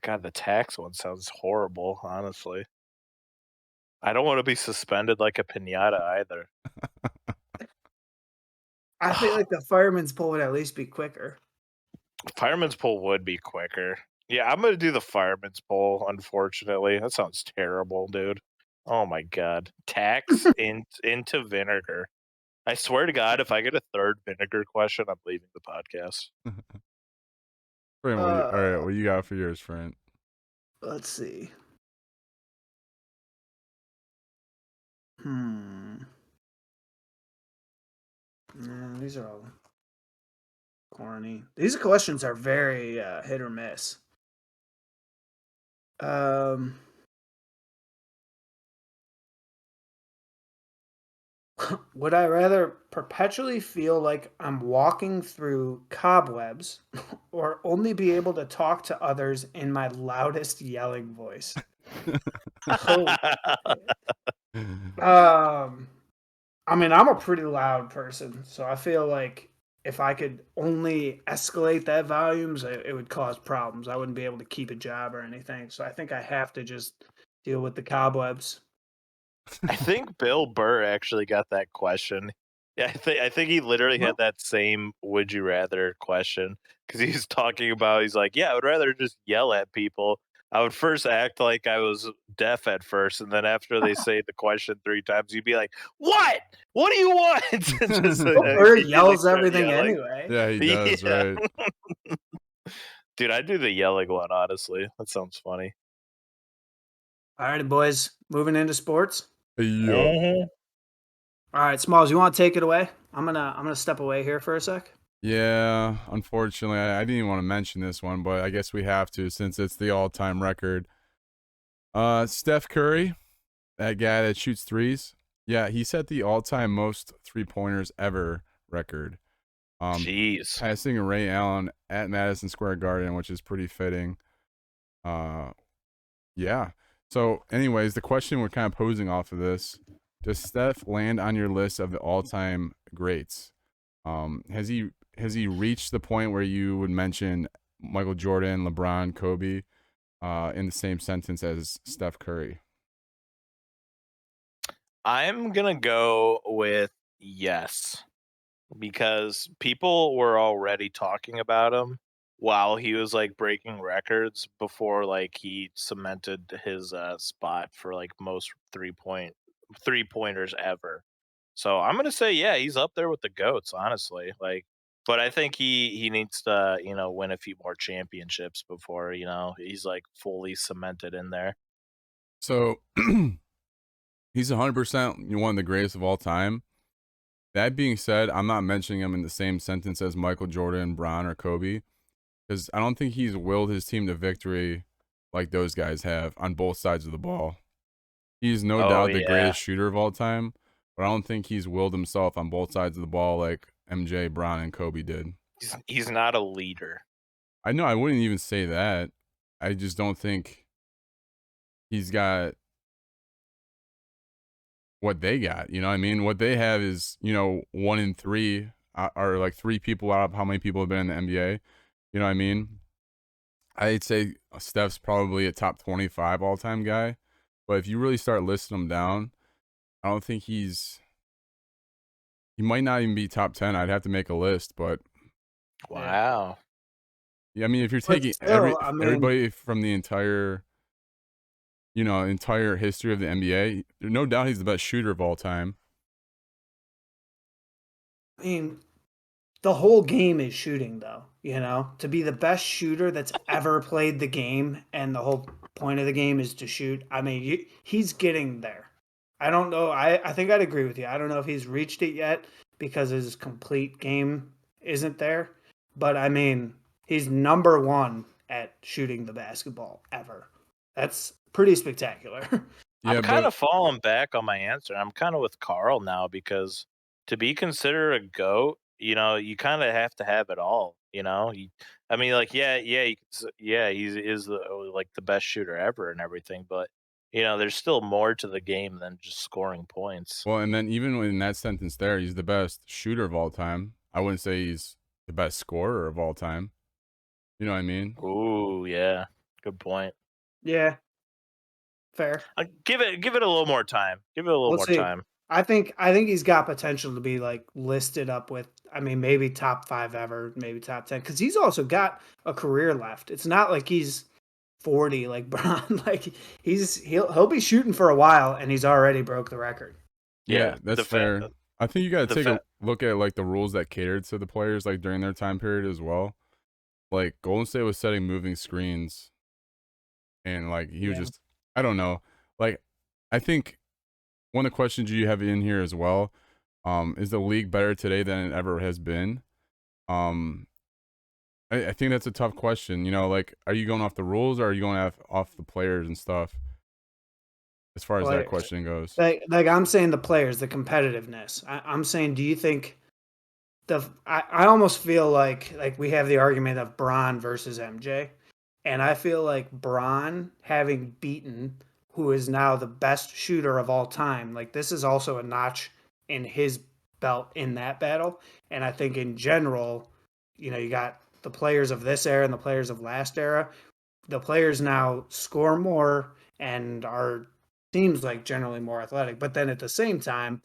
God, the tax one sounds horrible, honestly. I don't want to be suspended like a pinata either. I feel like the fireman's pole would at least be quicker. Fireman's pole would be quicker. Yeah, I'm gonna do the fireman's pole, unfortunately. That sounds terrible, dude. Oh my God. Tax into vinegar. I swear to God, if I get a third vinegar question, I'm leaving the podcast. Friend, all right, what you got for yours, friend? Let's see. These are all corny. These questions are very hit or miss. Would I rather perpetually feel like I'm walking through cobwebs or only be able to talk to others in my loudest yelling voice? I mean, I'm a pretty loud person, so I feel like if I could only escalate that volumes, it would cause problems. I wouldn't be able to keep a job or anything. So I think I have to just deal with the cobwebs. I think Bill Burr actually got that question. Yeah, I think he literally had that same "would you rather" question because he's talking about. He's like, "Yeah, I would rather just yell at people. I would first act like I was deaf at first, and then after they say the question 3 times, you'd be like, what? What do you want?" Just Bill Burr immediately yells start everything yelling. anyway. Yeah, he does, Yeah. right? Dude, I do the yelling one. Honestly, that sounds funny. All right, boys, moving into sports. Yeah. All right, Smalls, you want to take it away? I'm gonna step away here for a sec. Yeah, unfortunately, I didn't even want to mention this one, but I guess we have to since it's the all-time record. Steph Curry, that guy that shoots threes. Yeah, he set the all-time most three-pointers ever record. Jeez. Passing Ray Allen at Madison Square Garden, which is pretty fitting. Yeah. So, anyways, the question we're kind of posing off of this: does Steph land on your list of the all-time greats? Has he reached the point where you would mention Michael Jordan, LeBron, Kobe, in the same sentence as Steph Curry? I'm gonna go with yes, because people were already talking about him while he was like breaking records before like he cemented his spot for like most 3 pointers ever. So I'm gonna say yeah, he's up there with the goats, honestly. Like, but I think he needs to win a few more championships before he's like fully cemented in there. So he's 100% one of the greatest of all time. That being said, I'm not mentioning him in the same sentence as Michael Jordan, Bron, or Kobe, because I don't think he's willed his team to victory like those guys have on both sides of the ball. He's no Oh doubt the yeah, greatest shooter of all time, but I don't think he's willed himself on both sides of the ball like MJ, Bron, and Kobe did. he's not a leader. I know I wouldn't even say that. I just don't think he's got what they got. You know what I mean? What they have is, 1 in 3 are like 3 people out of how many people have been in the NBA. You know what I mean? I'd say Steph's probably a top 25 all time guy. But if you really start listing them down, I don't think he might not even be top 10. I'd have to make a list. But Wow. yeah, I mean, if you're But taking still, I mean, everybody from the entire history of the NBA, no doubt he's the best shooter of all time. the whole game is shooting, though. To be the best shooter that's ever played the game, and the whole point of the game is to shoot. I mean, he's getting there. I don't know. I think I'd agree with you. I don't know if he's reached it yet because his complete game isn't there. But I mean, he's number one at shooting the basketball ever. That's pretty spectacular. I'm Yeah, kind but of falling back on my answer. I'm kind of with Carl now because to be considered a GOAT, you kind of have to have it all. I mean, like, yeah, yeah, he is like the best shooter ever and everything, but there's still more to the game than just scoring points. well, and then even in that sentence there, he's the best shooter of all time. I wouldn't say he's the best scorer of all time. You know what I mean? Ooh, yeah, good point. Yeah, fair. Give it a little more time. Give it a little We'll more see. time. I think he's got potential to be like listed up with. I mean, maybe top 5 ever, maybe top 10, because he's also got a career left. It's not like he's 40 like Bron. Like he'll be shooting for a while, and he's already broke the record. Yeah, Yeah, that's fair. I think you got to the take a fa- look at like the rules that catered to the players like during their time period as well. Like Golden State was setting moving screens, and like he was Yeah. just, I don't know. Like I think one of the questions you have in here as well, is the league better today than it ever has been? Um, I think that's a tough question. Like, are you going off the rules or are you going off the players and stuff? As far as that Players. question goes, Like I'm saying the players, the competitiveness. I'm saying, do you think I almost feel like we have the argument of Bron versus MJ, and I feel like Bron having beaten who is now the best shooter of all time, like this is also a notch in his belt in that battle. And I think in general, you got the players of this era and the players of last era. The players now score more and are seems like generally more athletic. But then at the same time,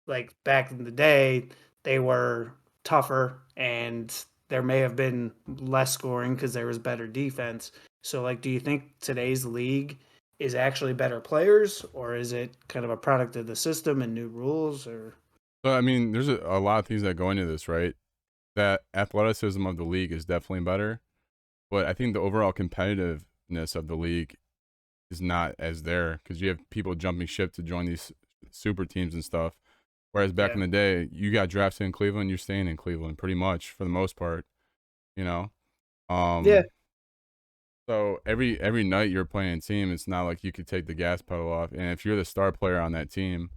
like back in the day, they were tougher and there may have been less scoring because there was better defense. So like do you think today's league is actually better players, or is it kind of a product of the system and new rules? Or so I mean, there's a lot of things that go into this, right? That athleticism of the league is definitely better, but I think the overall competitiveness of the league is not as there because you have people jumping ship to join these super teams and stuff. Whereas back yeah, in the day, you got drafted in Cleveland, you're staying in Cleveland pretty much for the most part, you know. yeah, Um, so every night you're playing a team, it's not like you could take the gas pedal off. And if you're the star player on that team,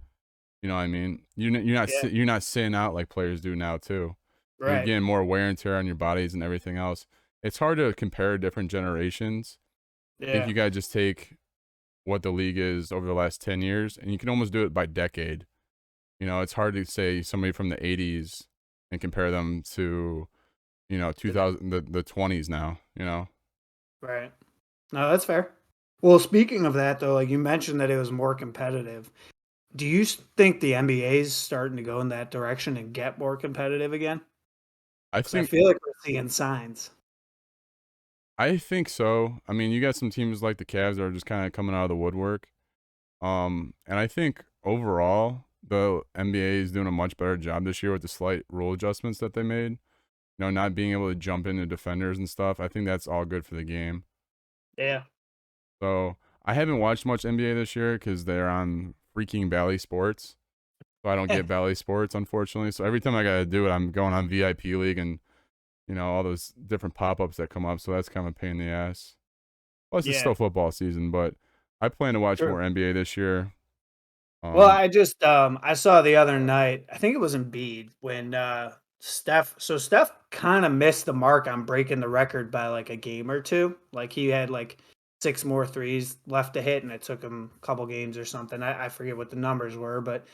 you know what I mean. yeah, You're not sitting out like players do now too. You're right, getting more wear and tear on your bodies and everything else. It's hard to compare different generations. I think yeah, you gotta just take what the league is over the last 10 years, and you can almost do it by decade. It's hard to say somebody from the 80s and compare them to, 2000, the 20s now, right. No, that's fair. Well, speaking of that, though, like you mentioned that it was more competitive. Do you think the NBA is starting to go in that direction and get more competitive again? I Because I think feel like we're seeing signs. I think so. I mean, you got some teams like the Cavs that are just kind of coming out of the woodwork. And I think overall the NBA is doing a much better job this year with the slight rule adjustments that they made. Not being able to jump into defenders and stuff. I think that's all good for the game. Yeah, So I haven't watched much NBA this year because they're on freaking Valley Sports. So I don't get Valley Sports, unfortunately. So every time I gotta do it, I'm going on VIP League and all those different pop ups that come up. So that's kind of a pain in the ass. Plus, it's yeah, still football season, but I plan to watch true. more NBA this year. Well, Um, I saw the other night, I think it was Embiid when Steph kind of missed the mark on breaking the record by like a game or two. Like he had like 6 more threes left to hit and it took him a couple games or something. I forget what the numbers were, but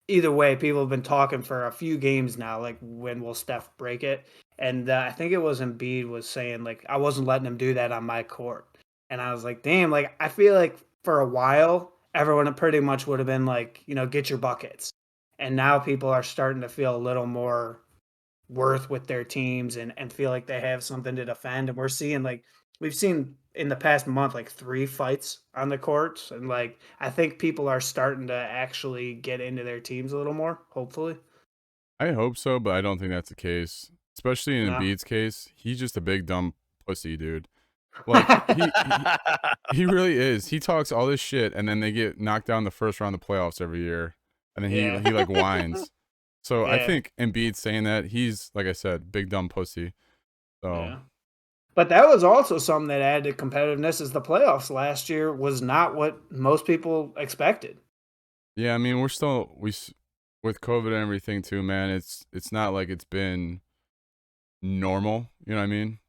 either way, people have been talking for a few games now, like when will Steph break it? And I think it was Embiid was saying like I wasn't letting him do that on my court, and I was like, damn, like I feel like for a while everyone pretty much would have been like, get your buckets, and now people are starting to feel a little more worth with their teams and feel like they have something to defend, and we've seen in the past month like 3 fights on the courts, and like I think people are starting to actually get into their teams a little more, hopefully. I hope so, but I don't think that's the case. Especially in No. Embiid's case, he's just a big dumb pussy, dude. Like he really is. He talks all this shit, and then they get knocked down the first round of the playoffs every year, and then Yeah. he like whines. So I Yeah. think Embiid saying that, he's, like I said, big dumb pussy. So Yeah. But that was also something that added to competitiveness is the playoffs last year was not what most people expected. yeah, I mean we're still with COVID and everything too, man. It's not like it's been normal. You know what I mean?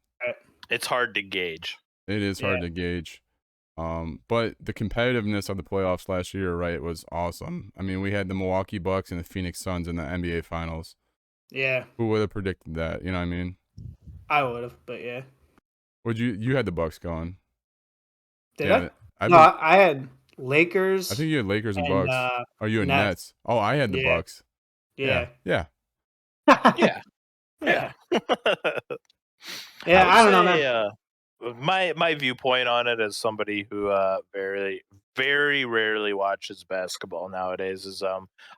It's hard to gauge. It is hard to gauge. But the competitiveness of the playoffs last year, right, was awesome. I mean, we had the Milwaukee Bucks and the Phoenix Suns in the NBA Finals. Yeah. Who would have predicted that? You know what I mean? I would have, but yeah. Would you had the Bucks going? Did Yeah, I? No, I had Lakers I think you had Lakers and and Bucks. Oh, you had Nets. Nets. Oh, I had the Yeah. Bucks. Yeah. Yeah. Yeah. Yeah. I Yeah, would I don't know, say man. my viewpoint on it as somebody who very rarely watches basketball nowadays is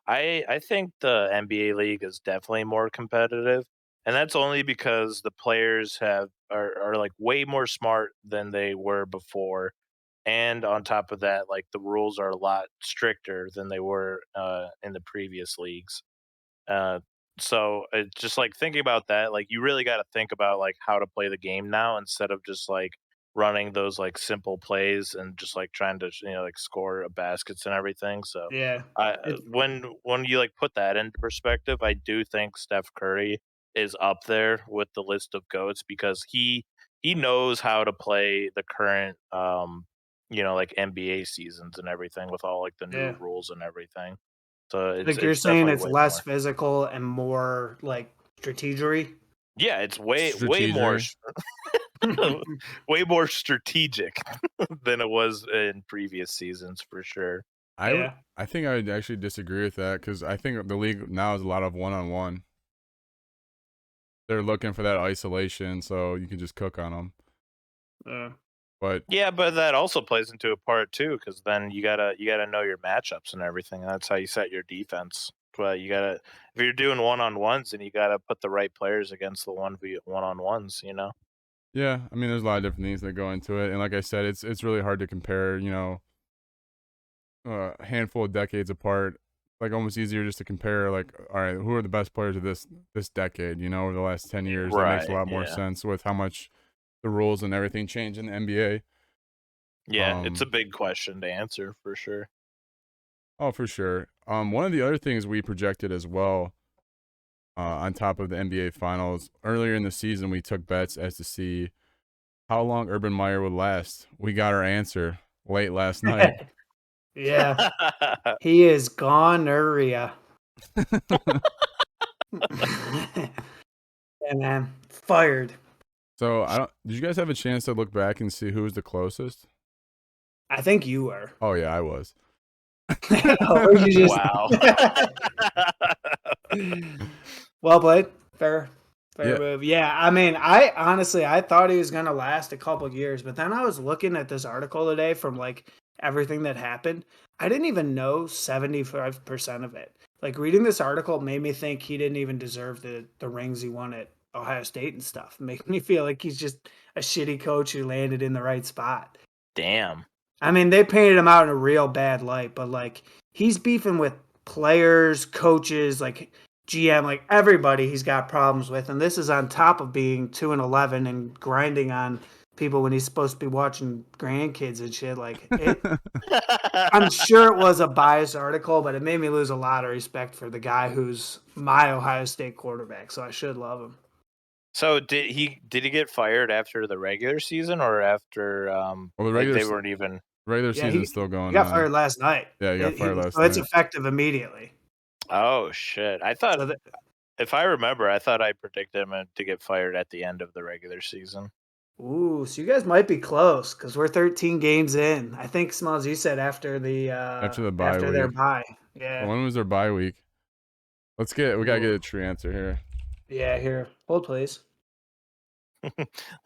I think the NBA league is definitely more competitive, and that's only because the players are like way more smart than they were before, and on top of that, like the rules are a lot stricter than they were in the previous leagues. Uh, so it's just like thinking about that, like you really got to think about like how to play the game now instead of just like running those like simple plays and just like trying to like score baskets and everything. So Yeah. I It's when you like put that into perspective, I do think Steph Curry is up there with the list of goats because he knows how to play the current like NBA seasons and everything with all like the new yeah. rules and everything. So Like you're it's saying definitely it's way less more. physical and more like strategery. Yeah, it's way more Strategery. way more strategic than it was in previous seasons for sure. Yeah. I think I would actually disagree with that because I think the league now is a lot of one-on-one. They're looking for that isolation, so you can just cook on them. Yeah. But Yeah, but that also plays into a part too, because then you gotta know your matchups and everything. And that's how you set your defense. But you gotta if you're doing one on ones, then you gotta put the right players against the one on ones. yeah, I mean, there's a lot of different things that go into it, and like I said, it's really hard to compare. A handful of decades apart. Like almost easier just to compare. Like, all right, who are the best players of this decade? Over the last 10 years, that makes a Right. lot more Yeah. sense with how much the rules and everything change in the NBA. Yeah. It's a big question to answer for sure. Oh, for sure. One of the other things we projected as well, on top of the NBA Finals earlier in the season, we took bets as to see how long Urban Meyer would last. We got our answer late last night. Yeah. He is gonorrhea. Yeah, man. Fired. So I don't. Did you guys have a chance to look back and see who was the closest? I think you were. Oh yeah, I was. Or you just Wow. well played. Fair Yeah. move. Yeah, I mean, I honestly I thought he was gonna last a couple years, but then I was looking at this article today from like everything that happened. I didn't even know 75% of it. Like reading this article made me think he didn't even deserve the rings he won at Ohio State and stuff. Make me feel like he's just a shitty coach who landed in the right spot. Damn. I mean, they painted him out in a real bad light, but like he's beefing with players, coaches, like GM, like everybody he's got problems with. And this is on top of being 2-11 and grinding on people when he's supposed to be watching grandkids and shit. Like it I'm sure it was a biased article, but it made me lose a lot of respect for the guy who's my Ohio State quarterback. So I should love him. So did he get fired after the regular season or after Well, the like they weren't even regular Yeah, season's still he going got on. fired last night. Yeah, he got fired last So it's night. effective immediately. Oh shit. I thought So that, if I remember, I thought I predicted him to get fired at the end of the regular season. ooh, so you guys might be close because we're 13 games in. I think Smalls, you said after After the bye after their week. bye. Oh, Yeah. when was their bye week? We gotta get Ooh. a true answer here. Yeah, here. Hold please.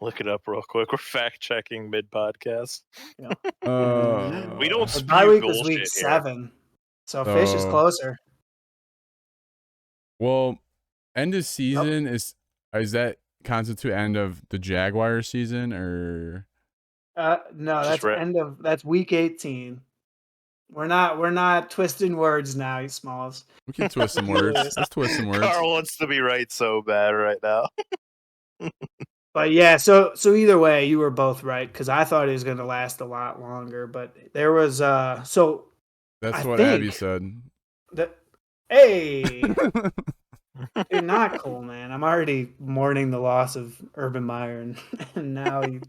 Look it up real quick. We're fact checking mid podcast. Yeah. We don't Our bye spew week was week bullshit here. 7. So Fish is So, closer. well, end of Oh, season is that constitute end of the Jaguars season or No, Just that's week 18. We're not twisting words now, you Smalls. We can twist some words. Let's twist some words. Carl wants to be right so bad right now. But yeah, so either way, you were both right because I thought it was going to last a lot longer. But there was so That's I what think Abby said. that hey, dude, not cool, man. I'm already mourning the loss of Urban Meyer, and now you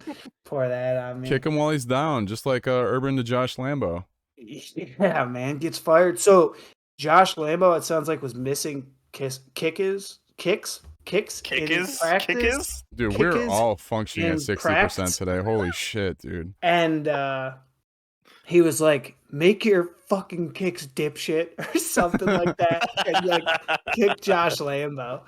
pour that on me. Kick him while he's down, just like Urban to Josh Lambo. Yeah, man, gets fired. So Josh Lambo, it sounds like, was missing kicks in practice. Dude, we're Kickers all functioning at in 60% practice. today. Holy shit, dude. And he was like, "Make your fucking kicks, dipshit," or something like that, and like kick Josh Lambo.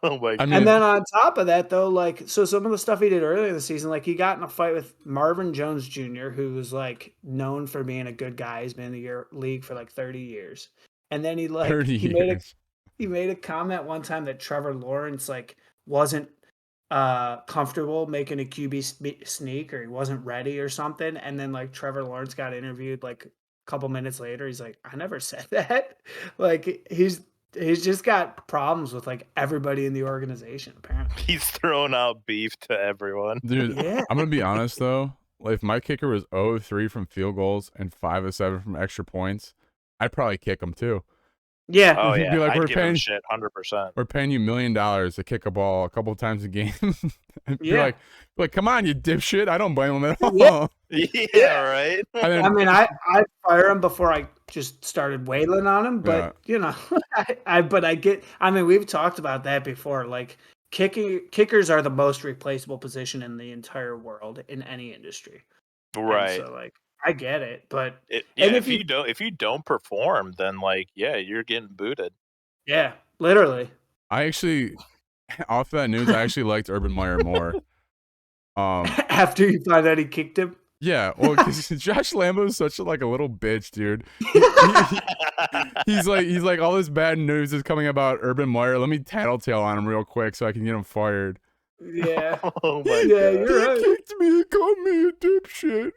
Oh my god. I mean, And then on top of that, though, like, so some of the stuff he did earlier in the season, like he got in a fight with Marvin Jones Jr., who was like known for being a good guy. He's been in the league for like 30 years. And then he 30 years. he made a comment one time that Trevor Lawrence like wasn't comfortable making a QB sneak, or he wasn't ready or something. And then like Trevor Lawrence got interviewed like a couple minutes later. He's like, "I never said that." Like he's just got problems with like everybody in the organization, apparently. He's throwing out beef to everyone. Dude, Yeah. I'm going to be honest, though. If my kicker was 0-3 from field goals and 5-7 from extra points, I'd probably kick him, too. Yeah. Oh You'd yeah, be like, I'd give him shit 100%. We're paying you $1 million to kick a ball a couple times a game. Yeah. You're like, come on, you dipshit. I don't blame him at all. Yeah. Yeah, right. I mean, I'd fire him before I just started wailing on him, but you know, I mean, we've talked about that before. Like kickers are the most replaceable position in the entire world in any industry. Right. And so like I get it, but if you don't perform, then like you're getting booted. Yeah, literally. I actually, off that news, I actually liked Urban Meyer more. After you find out he kicked him. Yeah, well, because Josh Lambo is such a little bitch, dude. He's like all this bad news is coming about Urban Meyer. Let me tattletale on him real quick so I can get him fired. Yeah. Oh my god. You're right. He kicked me and called me a dipshit.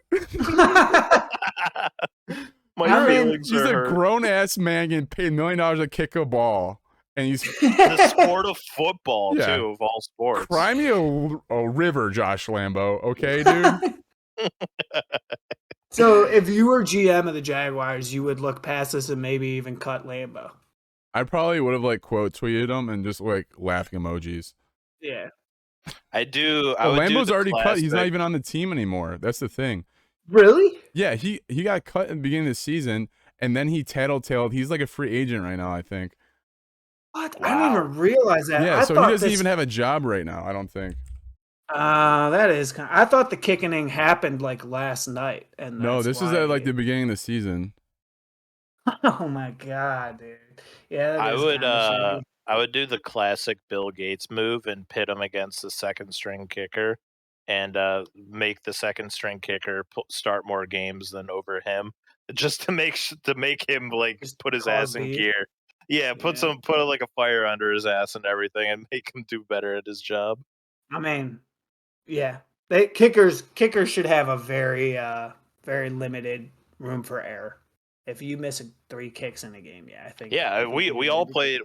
My feelings he's are a hurt. grown ass man getting paid $1 million to kick a ball, and he's the sport of football Yeah. too, of all sports. cry me a river, Josh Lambo. Okay, dude. So if you were GM of the Jaguars, you would look past this and maybe even cut Lambo. I probably would have quote tweeted him and just laughing emojis. Yeah. I do. Well, Lambo's do already cut. He's not classic- even on the team anymore. That's the thing. Really? Yeah, he got cut in the beginning of the season, and then he tattletaled. He's like a free agent right now, I think. What? Wow. I didn't even realize that. Yeah, I so he thought doesn't even have a job right now, I don't think. That is kind I thought the kicking happened last night, and No, that's this is why at the beginning of the season. Oh my god, dude! Yeah, that I is would kinda shitty. I would do the classic Bill Gates move and pit him against the second string kicker, and make the second string kicker start more games than over him, just to make him Just put his cause ass in beef. gear. Yeah, put a fire under his ass and everything, and make him do better at his job. I mean, yeah, kickers should have a very very limited room for error. If you miss 3 kicks in a game, I think. Yeah, we all played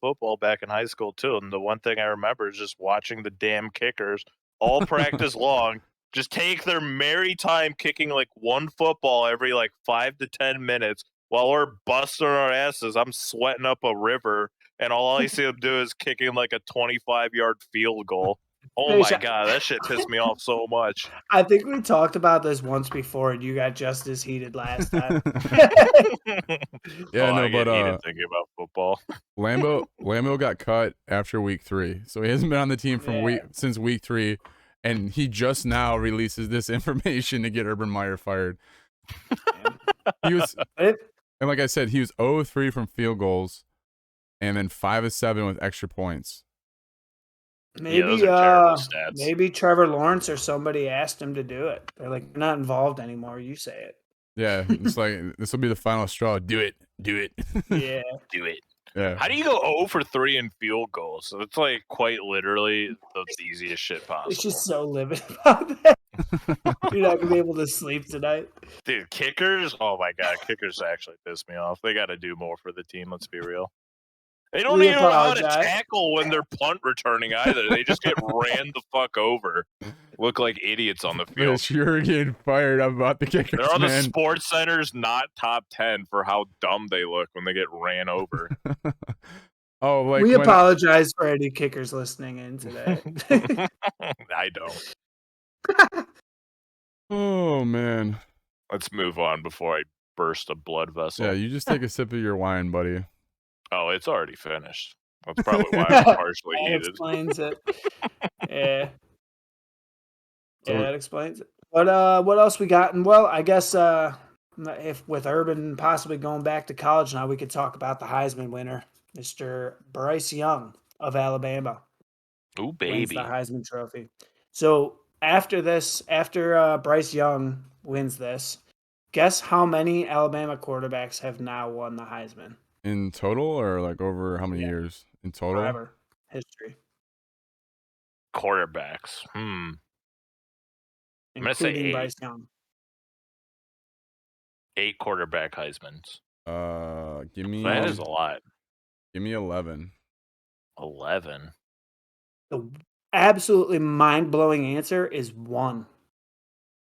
football back in high school too, and the one thing I remember is just watching the damn kickers all practice long, just take their merry time kicking one football every 5 to 10 minutes while we're busting our asses. I'm sweating up a river, and all I see them do is kicking a 25-yard field goal. Oh my god, that shit pissed me off so much. I think we talked about this once before, and you got just as heated last time. Yeah, no, I get but heated thinking about football. Lambo got cut after week 3, so he hasn't been on the team since week 3, and he just now releases this information to get Urban Meyer fired. He was, and like I said, he was 0-3 from field goals, and then 5-7 with extra points. Maybe those are terrible stats. Maybe Trevor Lawrence or somebody asked him to do it. They're like, "You're not involved anymore. You say it." Yeah, it's this will be the final straw. Do it. Yeah, do it. Yeah. How do you go 0 for 3 in field goals? So it's quite literally the easiest shit possible. it's just so limited about that. You're not gonna be able to sleep tonight. Dude, kickers. Oh my god, kickers actually piss me off. They got to do more for the team. Let's be real. They don't We even know how to apologize. tackle when they're punt returning either. They just get ran the fuck over. Look like idiots on the field. Fish, you're getting fired up about the kickers, They're on the man. Sports Center's not top 10 for how dumb they look when they get ran over. Oh, like we when apologize for any kickers listening in today. I don't. Oh man. Let's move on before I burst a blood vessel. Yeah, you just take a sip of your wine, buddy. Oh, it's already finished. That's probably why I'm partially That heated. explains it. Yeah. So- Yeah, that explains it. But what else we got? And well, I guess if with Urban possibly going back to college now, we could talk about the Heisman winner, Mr. Bryce Young of Alabama. Ooh, Wins the baby. Heisman Trophy. So after Bryce Young wins this, guess how many Alabama quarterbacks have now won the Heisman? In total, or like over how many years? In total? Forever. History. Quarterbacks. I'm gonna say Including 8. Bryce Young. 8 quarterback Heismans. Give me That is a lot. Give me 11. 11. The absolutely mind-blowing answer is 1.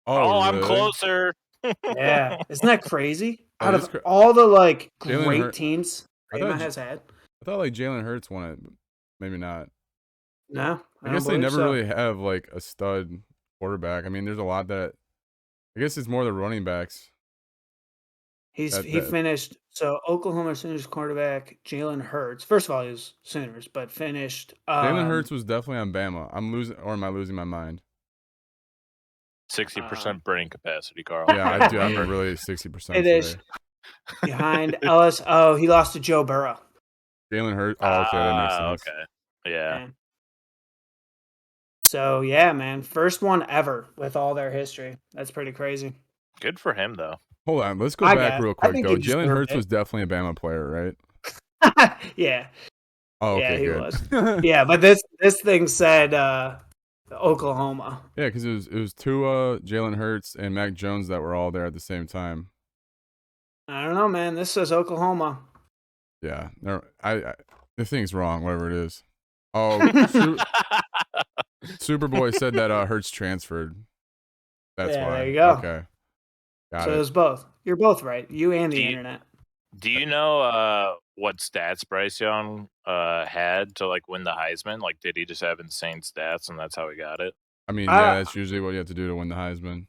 Oh, really? I'm closer. Yeah. Isn't that crazy? Oh, Out it is of all the like Jalen great Hurt- teams I thought Bama has had. I thought like Jalen Hurts won it, but maybe not. No. I guess they never really have like a stud quarterback. I mean, there's a lot that I guess it's more the running backs. He finished so Oklahoma Sooners quarterback Jalen Hurts. First of all, he was Sooners, but finished. Jalen Hurts was definitely on Bama. I'm losing, or am I losing my mind? 60% brain capacity, Carl. Yeah, I do. I'm really 60%. It is behind Ellis. Oh, he lost to Joe Burrow. Jalen Hurts. Oh, okay, that makes sense. Okay. Yeah. So yeah, man, first one ever with all their history. That's pretty crazy. Good for him, though. Hold on, let's go back real quick though. he Jalen deserved Hurts it. was definitely a Bama player, right? Yeah. Oh, okay, Yeah, he good. was. Yeah, but this thing said Oklahoma. Yeah, because it was Tua, Jalen Hurts, and Mac Jones that were all there at the same time. I don't know, man. This says Oklahoma. Yeah, no, the thing's wrong, whatever it is. Oh, Superboy said that Hurts transferred. That's why. There you go. Okay, got So it. it was both. You're both right. You and the internet. Do you know what stats Bryce Young had to like win the Heisman? Like, did he just have insane stats and that's how he got it? I mean, yeah, that's usually what you have to do to win the Heisman.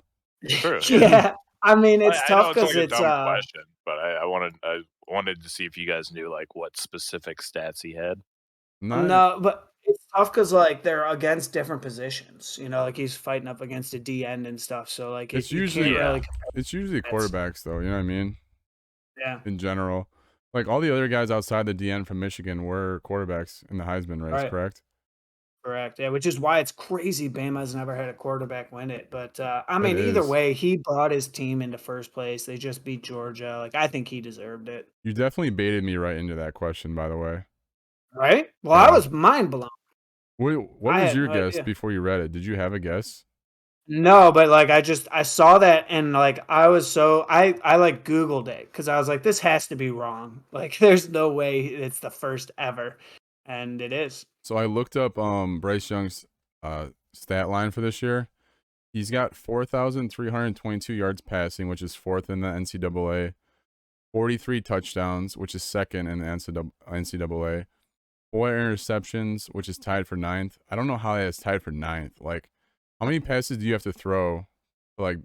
True. Yeah. I mean, it's I tough know because it's like a dumb question, but I wanted to see if you guys knew like what specific stats he had. No, but it's tough because like they're against different positions. You know, like he's fighting up against a D end and stuff. So like it's usually really it's usually quarterbacks though. You know what I mean? Yeah. In general, like all the other guys outside the DN from Michigan were quarterbacks in the Heisman race, Right. correct? Correct. Yeah, which is why it's crazy Bama's never had a quarterback win it. But I mean, either way, he brought his team into first place. They just beat Georgia. Like I think he deserved it. You definitely baited me right into that question, by the way. Right? Well, I was mind blown. What was your guess before you read it? Did you have a guess? No, but like I saw that and like I was so I like Googled it because I was like, this has to be wrong. Like there's no way it's the first ever. And it is. So I looked up Bryce Young's stat line for this year. He's got 4,322 yards passing, which is 4th in the NCAA. 43 touchdowns, which is 2nd in the NCAA. 4 interceptions, which is tied for 9th. I don't know how that is tied for 9th. Like, how many passes do you have to throw to like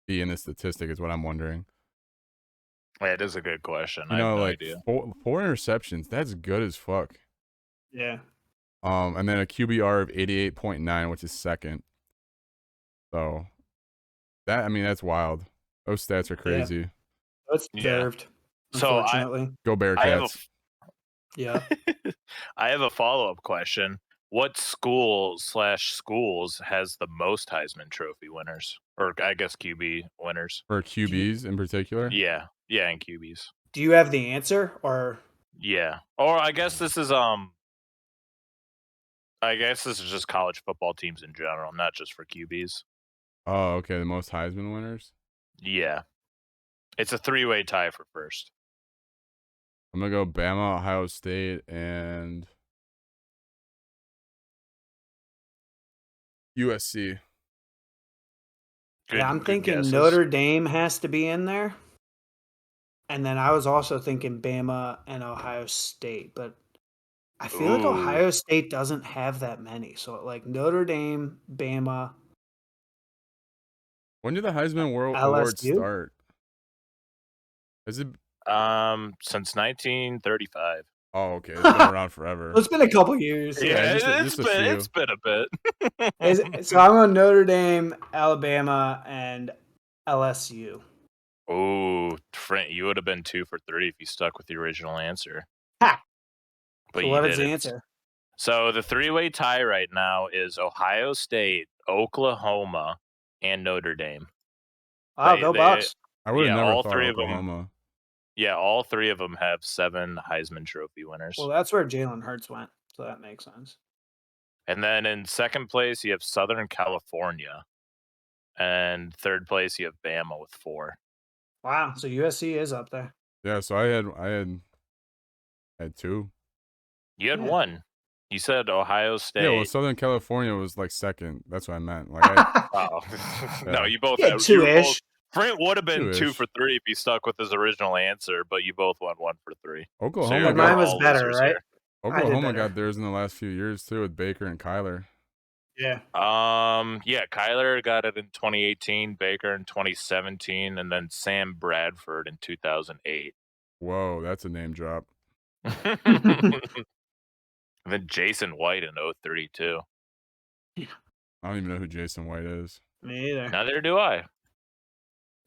be in this statistic? Is what I'm wondering. That is a good question. You I know, have no like idea. 4 interceptions. That's good as fuck. Yeah. And then a QBR of 88.9, which is 2nd. So that, I mean, that's wild. Those stats are crazy. Yeah. That's deserved. So unfortunately. Go Bearcats. Yeah. I have a follow-up question. What schools has the most Heisman Trophy winners? Or I guess QB winners. For QBs in particular? Yeah. Yeah, and QBs. Do you have the answer or? Yeah. Or I guess this is just college football teams in general, not just for QBs. Oh, okay. The most Heisman winners. Yeah. It's a 3-way tie for first. I'm gonna go Bama, Ohio State, and USC. Good, Yeah, I'm good thinking guesses. Notre Dame has to be in there. And then I was also thinking Bama and Ohio State, but I feel like Ooh. Ohio State doesn't have that many. So like Notre Dame, Bama, When did the Heisman Awards LSU. start? Is it? Since 1935. Oh, okay. It's been around forever. It's been a couple years. Yeah, just a few. it's been a bit. So I'm on Notre Dame, Alabama, and LSU. Oh, Trent, you would have been 2 for 3 if you stuck with the original answer. Ha! But So you what is didn't. the answer? So the 3-way tie right now is Ohio State, Oklahoma, and Notre Dame. Wow, go Bucks. I would have never all thought 3 Oklahoma. of them. Yeah, all 3 of them have 7 Heisman Trophy winners. Well, that's where Jalen Hurts went, so that makes sense. And then in second place, you have Southern California. And third place, you have Bama with 4. Wow, so USC is up there. Yeah, so I had 2. You had Yeah. 1. You said Ohio State. Yeah, well, Southern California was like second. That's what I meant. Like, Oh. Yeah. No, you both Yeah, had two-ish. Brent would have been 2 2-ish. for 3 if he stuck with his original answer, but you both went 1 for 3. Oklahoma But got mine was better, losers right? here. Oklahoma better. got theirs in the last few years too with Baker and Kyler. Yeah. Yeah, Kyler got it in 2018, Baker in 2017, and then Sam Bradford in 2008. Whoa, that's a name drop. And then Jason White in 03 too. I don't even know who Jason White is. Me either. Neither do I.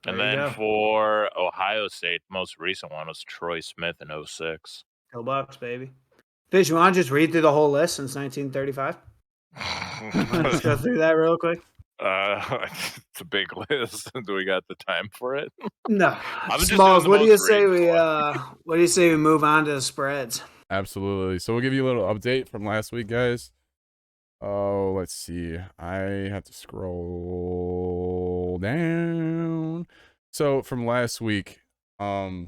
There And you then go. for Ohio State, the most recent one was Troy Smith in 06. Go Bucks, baby. Fish, you want to just read through the whole list since 1935? Let's go through that real quick. It's a big list. Do we got the time for it? No. I'm just Smalls, doing the what do you most say recent we one. what do you say we move on to the spreads? Absolutely. So we'll give you a little update from last week, guys. Oh, let's see. I have to scroll down. So from last week, the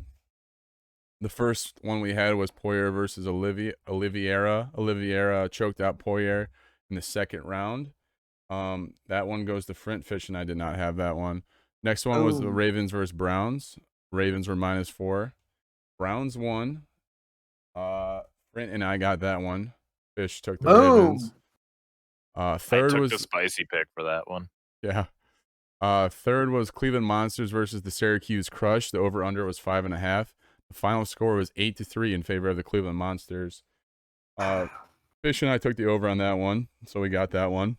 first one we had was Poirier versus Oliveira. Oliveira choked out Poirier in the second round. That one goes to Frintfish, and I did not have that one. Next one was the Ravens versus Browns. Ravens were -4. Browns won. Frint and I got that one. Fish took the Ravens. Third I took was the spicy pick for that one. Yeah. Third was Cleveland Monsters versus the Syracuse Crush. The over/under was 5.5. The final score was 8-3 in favor of the Cleveland Monsters. Fish and I took the over on that one, so we got that one.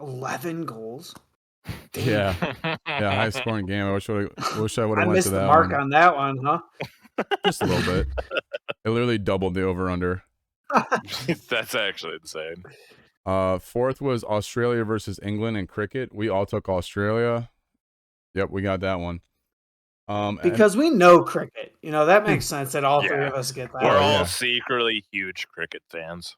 11 goals. Yeah, high scoring game. I wish I would have went missed to that the mark one. on that one, huh? Just a little bit. It literally doubled the over/under. That's actually insane. Fourth was Australia versus England in cricket. We all took Australia. Yep, we got that one. Because we know cricket. You know, that makes sense that all three of us get that. We're all secretly huge cricket fans.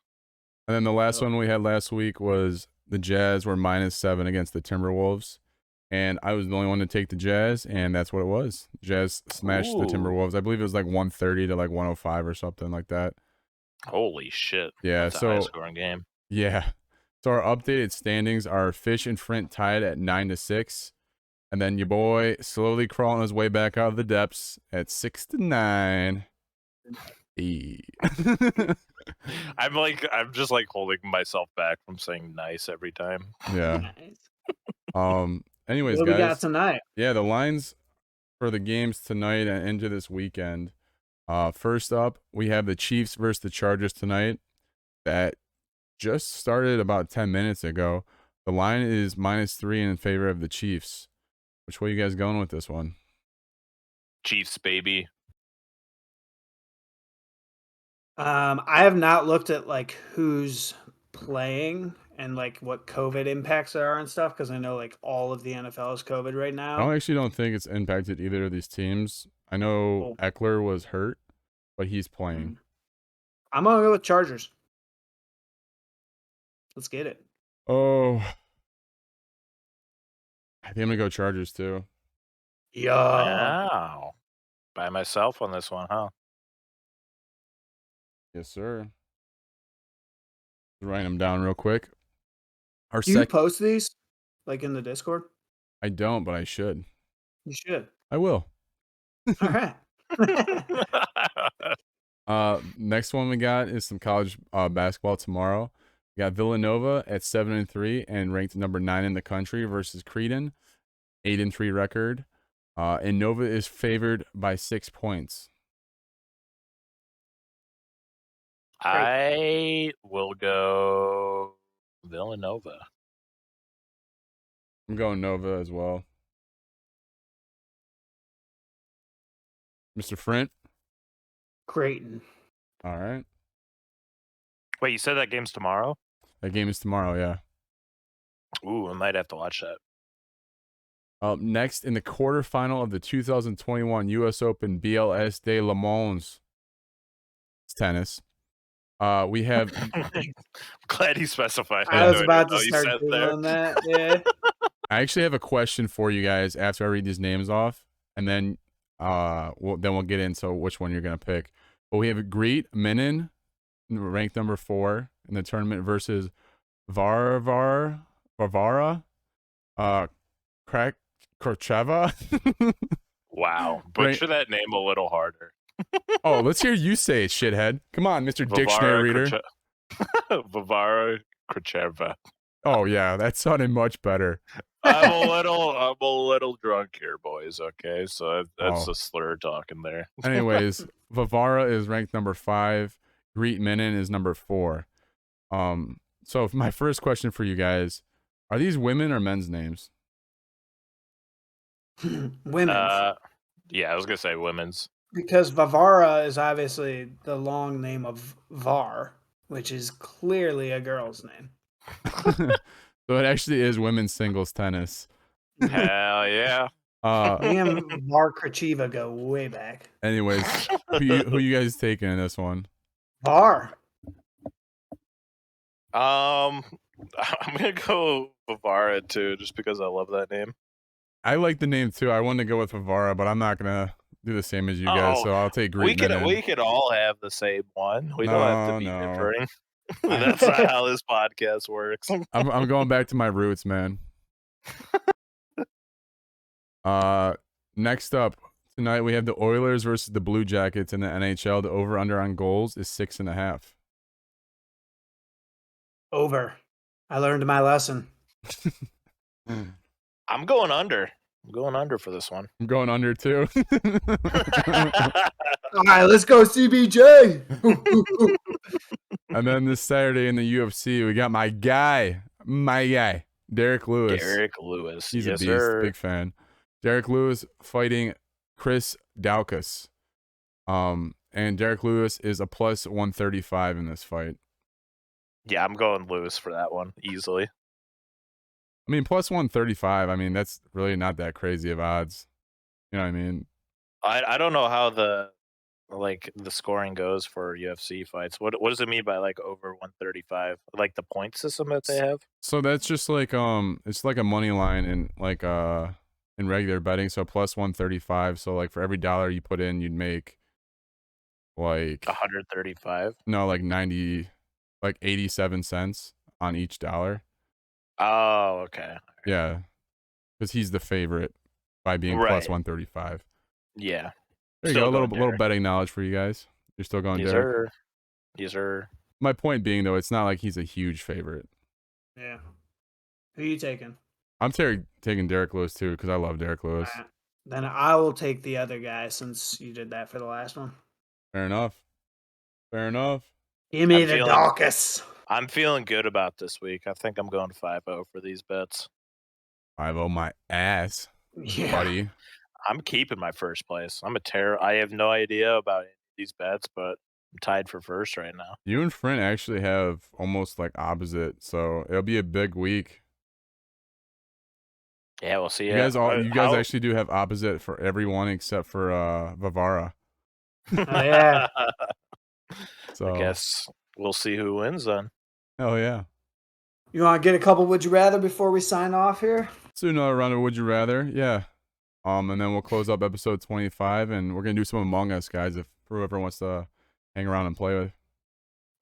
And then the last one we had last week was the Jazz were -7 against the Timberwolves. And I was the only one to take the Jazz, and that's what it was. Jazz smashed the Timberwolves. I believe it was like 130 to like 105 or something like that. Holy shit. Yeah, that's a high-scoring game. Yeah. So our updated standings are Fish and Frint tied at 9-6. And then your boy slowly crawling his way back out of the depths at 6-9. I'm just like holding myself back from saying nice every time. Yeah. Anyways, what guys. we got tonight? Yeah, the lines for the games tonight and into this weekend. First up, we have the Chiefs versus the Chargers tonight. That just started about 10 minutes ago. The line is -3 in favor of the Chiefs. Which way you guys going with this one? Chiefs, baby. I have not looked at like who's playing and like what COVID impacts there are and stuff because I know like all of the NFL is COVID right now. I actually don't think it's impacted either of these teams. I know Eckler was hurt, but he's playing. I'm gonna go with Chargers. Let's get it. Oh, I think I'm gonna go Chargers too. Yo. Wow. By myself on this one, huh? Yes, sir. Writing them down real quick. Our Do you second, post these like in the Discord? I don't, but I should. You should. I will. All right. Next one we got is some college basketball tomorrow. We got Villanova at 7-3 and ranked number 9 in the country versus Creighton, 8-3 record. And Nova is favored by 6 points. I will go Villanova. I'm going Nova as well. Mr. Frint. Creighton. All right. Wait, you said that game's tomorrow? That game is tomorrow, yeah. Ooh, I might have to watch that. Next, in the quarterfinal of the 2021 U.S. Open BLS de Le Mans, it's tennis. We have. Glad he specified. I was about to you start said doing that. Yeah. I actually have a question for you guys after I read these names off, and then we'll get into which one you're gonna pick. But we have Greet Minin, ranked number 4 in the tournament, versus Varvara, Korcheva. Wow. Butcher that name a little harder. Oh, let's hear you say it, shithead. Come on, Mr. Dictionary reader. Vavara Kracheva. Oh yeah, that sounded much better. I'm a little drunk here, boys. Okay, so that's Oh. a slur talking there. Anyways, Vavara is ranked number 5. Greet Minin is number 4. So my first question for you guys: are these women or men's names? Women's. Yeah, I was gonna say women's. Because Vavara is obviously the long name of Var, which is clearly a girl's name. So it actually is women's singles tennis. Hell yeah. Me and Var Kracheva go way back. Anyways, who you guys taking in this one? Var. I'm gonna go Vavara too, just because I love that name. I like the name too. I wanted to go with Vavara, but I'm not gonna do the same as you guys. So I'll take Greet Minin. We could all have the same one. We don't have to be differing. That's not how this podcast works. I'm going back to my roots, man. Next up tonight we have the Oilers versus the Blue Jackets in the NHL. The over/under on goals is 6.5. Over. I learned my lesson. I'm going under. I'm going under for this one. I'm going under too. All right, let's go CBJ. And then this Saturday in the UFC, we got my guy, Derek Lewis. Derek Lewis. He's yes, a beast. sir. Big fan. Derek Lewis fighting Chris Daukaus. And Derek Lewis is a plus 135 in this fight. Yeah, I'm going Lewis for that one easily. I mean, plus 135. I mean, that's really not that crazy of odds. You know what I mean? I don't know how the scoring goes for UFC fights. What does it mean by like over 135? Like the point system that they have? So that's just like it's like a money line in like in regular betting. So plus 135. So like for every dollar you put in, you'd make like 135. No, like 87 cents on each dollar. Oh, okay. Yeah, because he's the favorite by being plus 135. Yeah. There you go. A little betting knowledge for you guys. You're still going Derek? Yes, sir. My point being, though, it's not like he's a huge favorite. Yeah. Who are you taking? I'm taking Derek Lewis, too, because I love Derek Lewis. Right. Then I will take the other guy since you did that for the last one. Fair enough. Give me the Daukaus. I'm feeling good about this week. I think I'm going 5-0 for these bets. 5-0 my ass, buddy. I'm keeping my first place. I have no idea about these bets, but I'm tied for first right now. You and Frint actually have almost like opposite, so it'll be a big week. Yeah, we'll see. You guys actually do have opposite for everyone except for Vavara. Oh, yeah. So I guess we'll see who wins then. Oh yeah. You want to get a couple would you rather before we sign off here? Let's do another round of Would You Rather. Yeah. And then we'll close up episode 25, and we're gonna do some Among Us, guys. If whoever wants to hang around and play with.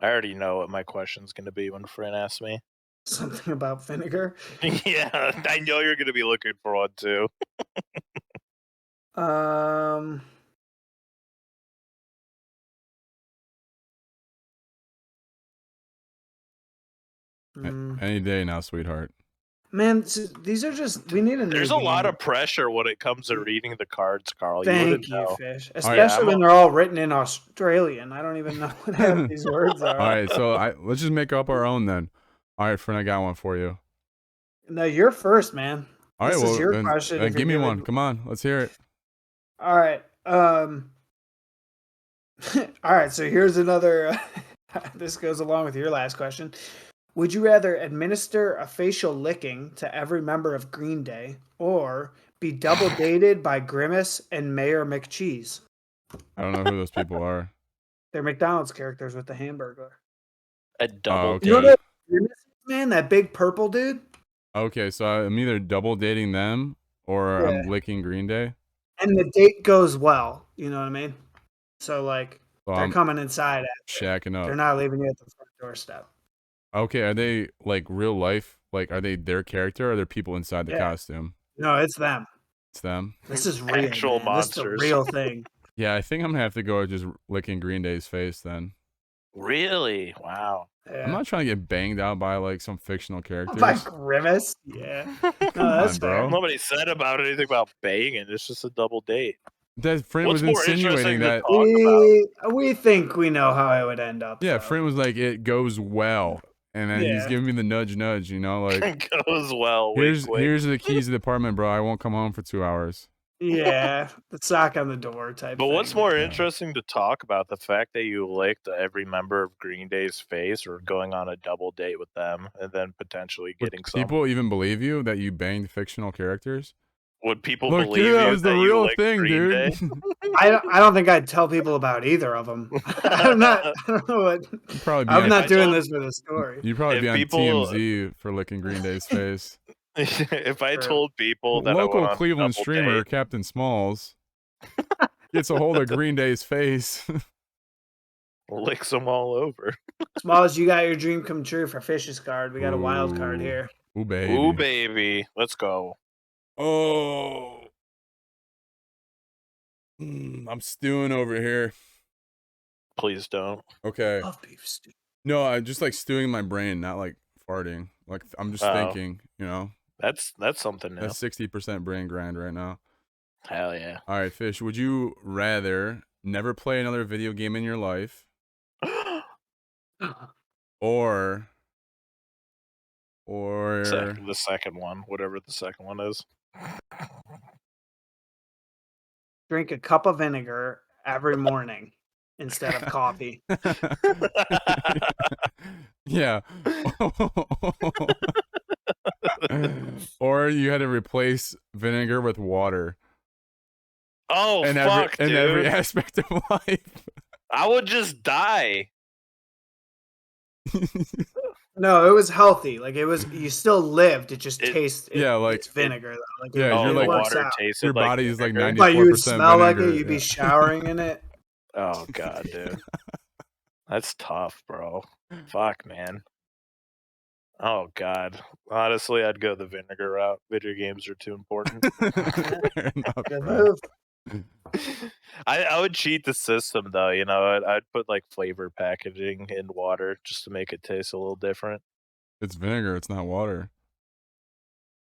I already know what my question's going to be when Fran asks me. Something about vinegar. Yeah, I know you're going to be looking for one too. Any day now, sweetheart. Man, these are just, we need a new There's a lot game. of pressure when it comes to reading the cards, Carl. Thank you you, know. Fish. right. Especially when they're all written in Australian. I don't even know what half these words are. All right, so let's just make up our own then. All right, friend, I got one for you. No, you're first, man. All right, This well, is your then, question. then if give you're me giving- one. Come on, let's hear it. All right. All right, so here's another. This goes along with your last question. Would you rather administer a facial licking to every member of Green Day or be double dated by Grimace and Mayor McCheese? I don't know who those people are. They're McDonald's characters with the hamburger. A double okay. You know that Grimace, man, that big purple dude? Okay, so I'm either double dating them or I'm Yeah. licking Green Day. And the date goes well. You know what I mean? So, like, So they're I'm coming inside after. shacking They're up. not leaving you at the front doorstep. Okay, are they like real life? Like, are they their character or are there people inside the Yeah. costume? No, it's them. It's them. This is real. Actual man. This is monsters. a real thing. Yeah, I think I'm gonna have to go with just licking Green Day's face then. Really? Wow. Yeah. I'm not trying to get banged out by like some fictional characters. By Grimace? Yeah. No, that's on, bro. fair. Nobody said about anything about banging. It's just a double date. That friend What's was more insinuating interesting to that. talk about? We think we know how it would end up. Yeah, though. friend was like, it goes well, and then he's Yeah. giving me the nudge, you know, like It goes well. here's Wink, wink. here's the keys to the apartment, bro. I won't come home for 2 hours. Yeah, the sock on the door type. But what's thing. more interesting to talk about, the fact that you licked every member of Green Day's face, or going on a double date with them and then potentially Would getting some? people even believe you that you banged fictional characters? Would people Look, believe dude, that you was the that you real licked thing, Green dude. Day? I don't think I'd tell people about either of them. I don't know what. You'd probably be I'm on, not doing told- this for the story. you'd probably if be on people- TMZ for licking Green Day's face. If I True. told people that I Local went on a Cleveland double streamer date, Captain Smalls gets a hold of Green Day's face. licks them all over. Smalls, you got your dream come true for Fish's card. We got a wild card Ooh. here. Ooh, baby. Ooh, baby. Let's go. Oh. I'm stewing over here. Please don't. Okay. Love beef stew. No, I just like stewing in my brain, not like farting. Like I'm just Oh. thinking, you know. That's something new. That's 60% brain grind right now. Hell yeah. All right, Fish, would you rather never play another video game in your life or The second one, whatever the second one is. Drink a cup of vinegar every morning instead of coffee. Yeah. Or you had to replace vinegar with water Oh, in fuck, in dude. every aspect of life. I would just die. No, it was healthy. Like it was, you still lived. It just It- tastes. Yeah, like- it's vinegar though. Like Yeah, Oh, you're the like- works water out. tasted Your like body is like vinegar. 90. But you would 94% smell like vinegar, it. You'd yeah. be showering in it. Oh, God, dude. That's tough, bro. Fuck, man. Oh, God. Honestly, I'd go the vinegar route. Video games are too important. Fair enough, Good bro. move. I would cheat the system, though. You know, I'd put like flavor packaging in water just to make it taste a little different. It's vinegar. It's not water.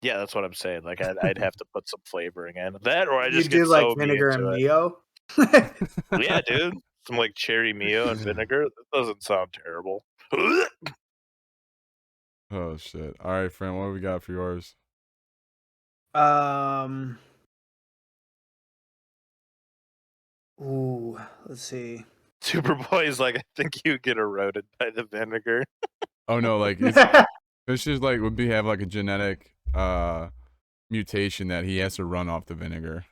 Yeah, that's what I'm saying. Like, I'd have to put some flavoring in that, or I You just do get like so vinegar into and it. Mio. Yeah, dude. Some like cherry Mio and vinegar. That doesn't sound terrible. Oh shit! All right, friend. What do we got for yours? Ooh, let's see. Superboy's like, I think you get eroded by the vinegar. Oh no, like this is like would be have like a genetic mutation that he has to run off the vinegar.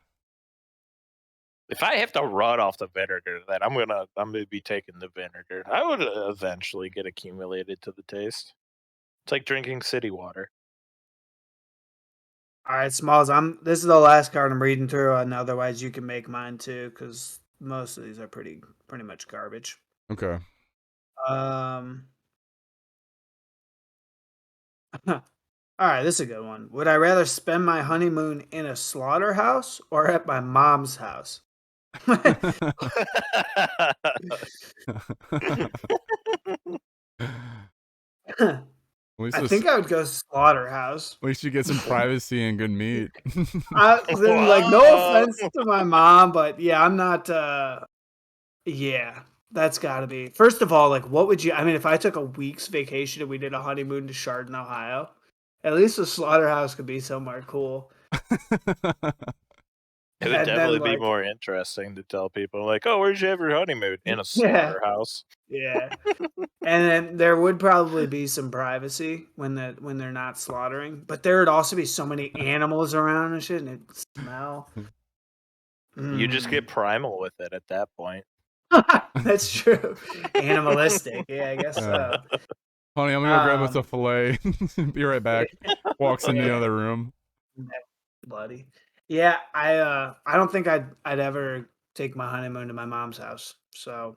If I have to run off the vinegar, then I'm gonna be taking the vinegar. I would eventually get accumulated to the taste. It's like drinking city water. All right, Smalls. This is the last card I'm reading through, and otherwise you can make mine too, because most of these are pretty much garbage. Okay. All right, this is a good one. Would I rather spend my honeymoon in a slaughterhouse or at my mom's house? I think I would go slaughterhouse. At least you get some privacy and good meat. Like, no offense to my mom, but yeah, I'm not. Yeah, that's got to be. First of all, like, what would you? I mean, if I took a week's vacation and we did a honeymoon to Chardon, Ohio, at least the slaughterhouse could be somewhere cool. It would definitely be more interesting to tell people, like, "Oh, where'd you have your honeymoon?" In a slaughterhouse. Yeah. And then there would probably be some privacy when they're not slaughtering, but there would also be so many animals around and shit, and it'd smell. You just get primal with it at that point. That's true. Animalistic. Yeah, I guess so. Honey, I'm gonna go grab us a fillet. Be right back. Walks in the other room. Bloody. Yeah, I don't think I'd ever take my honeymoon to my mom's house. So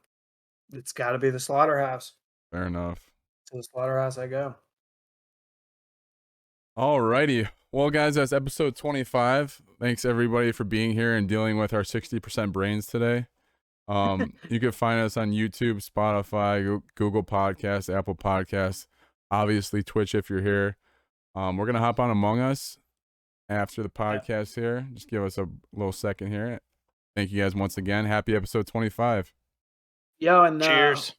it's got to be the slaughterhouse. Fair enough. To the slaughterhouse I go. Alrighty. Well, guys, that's episode 25. Thanks everybody for being here and dealing with our 60% brains today. You can find us on YouTube, Spotify, Google Podcasts, Apple Podcasts, obviously Twitch if you're here. We're gonna hop on Among Us after the podcast here. Just give us a little second here. Thank you guys once again. Happy episode 25. Yo, and cheers.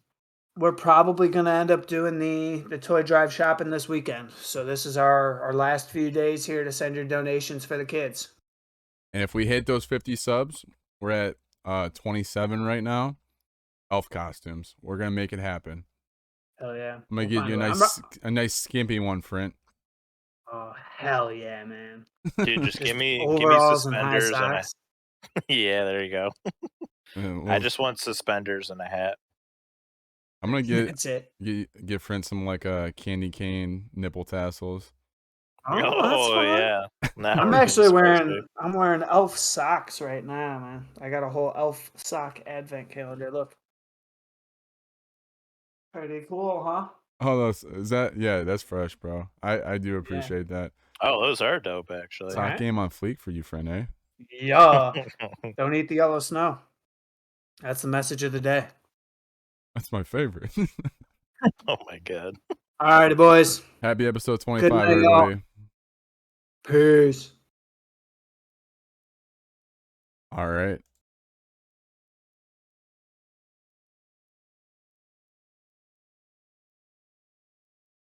We're probably gonna end up doing the toy drive shopping this weekend. So this is our last few days here to send your donations for the kids. And if we hit those 50 subs, we're at 27 right now. Elf costumes. We're gonna make it happen. Hell yeah! I'm gonna get you a nice skimpy one, Front. Oh hell yeah, man! Dude, just give me suspenders and a yeah, there you go. I just want suspenders and a hat. I'm gonna get that's it. Get Front some like candy cane nipple tassels. Oh yeah. I'm actually wearing elf socks right now, man. I got a whole elf sock advent calendar. Look. Pretty cool, huh? Oh, that's fresh, bro. I do appreciate that. Oh, those are dope, actually. Sock game on fleek for you, friend, eh? Yeah. Don't eat the yellow snow. That's the message of the day. That's my favorite. Oh my god. All righty, boys. Happy episode 25, Good night, everybody. y'all. Peace. All right.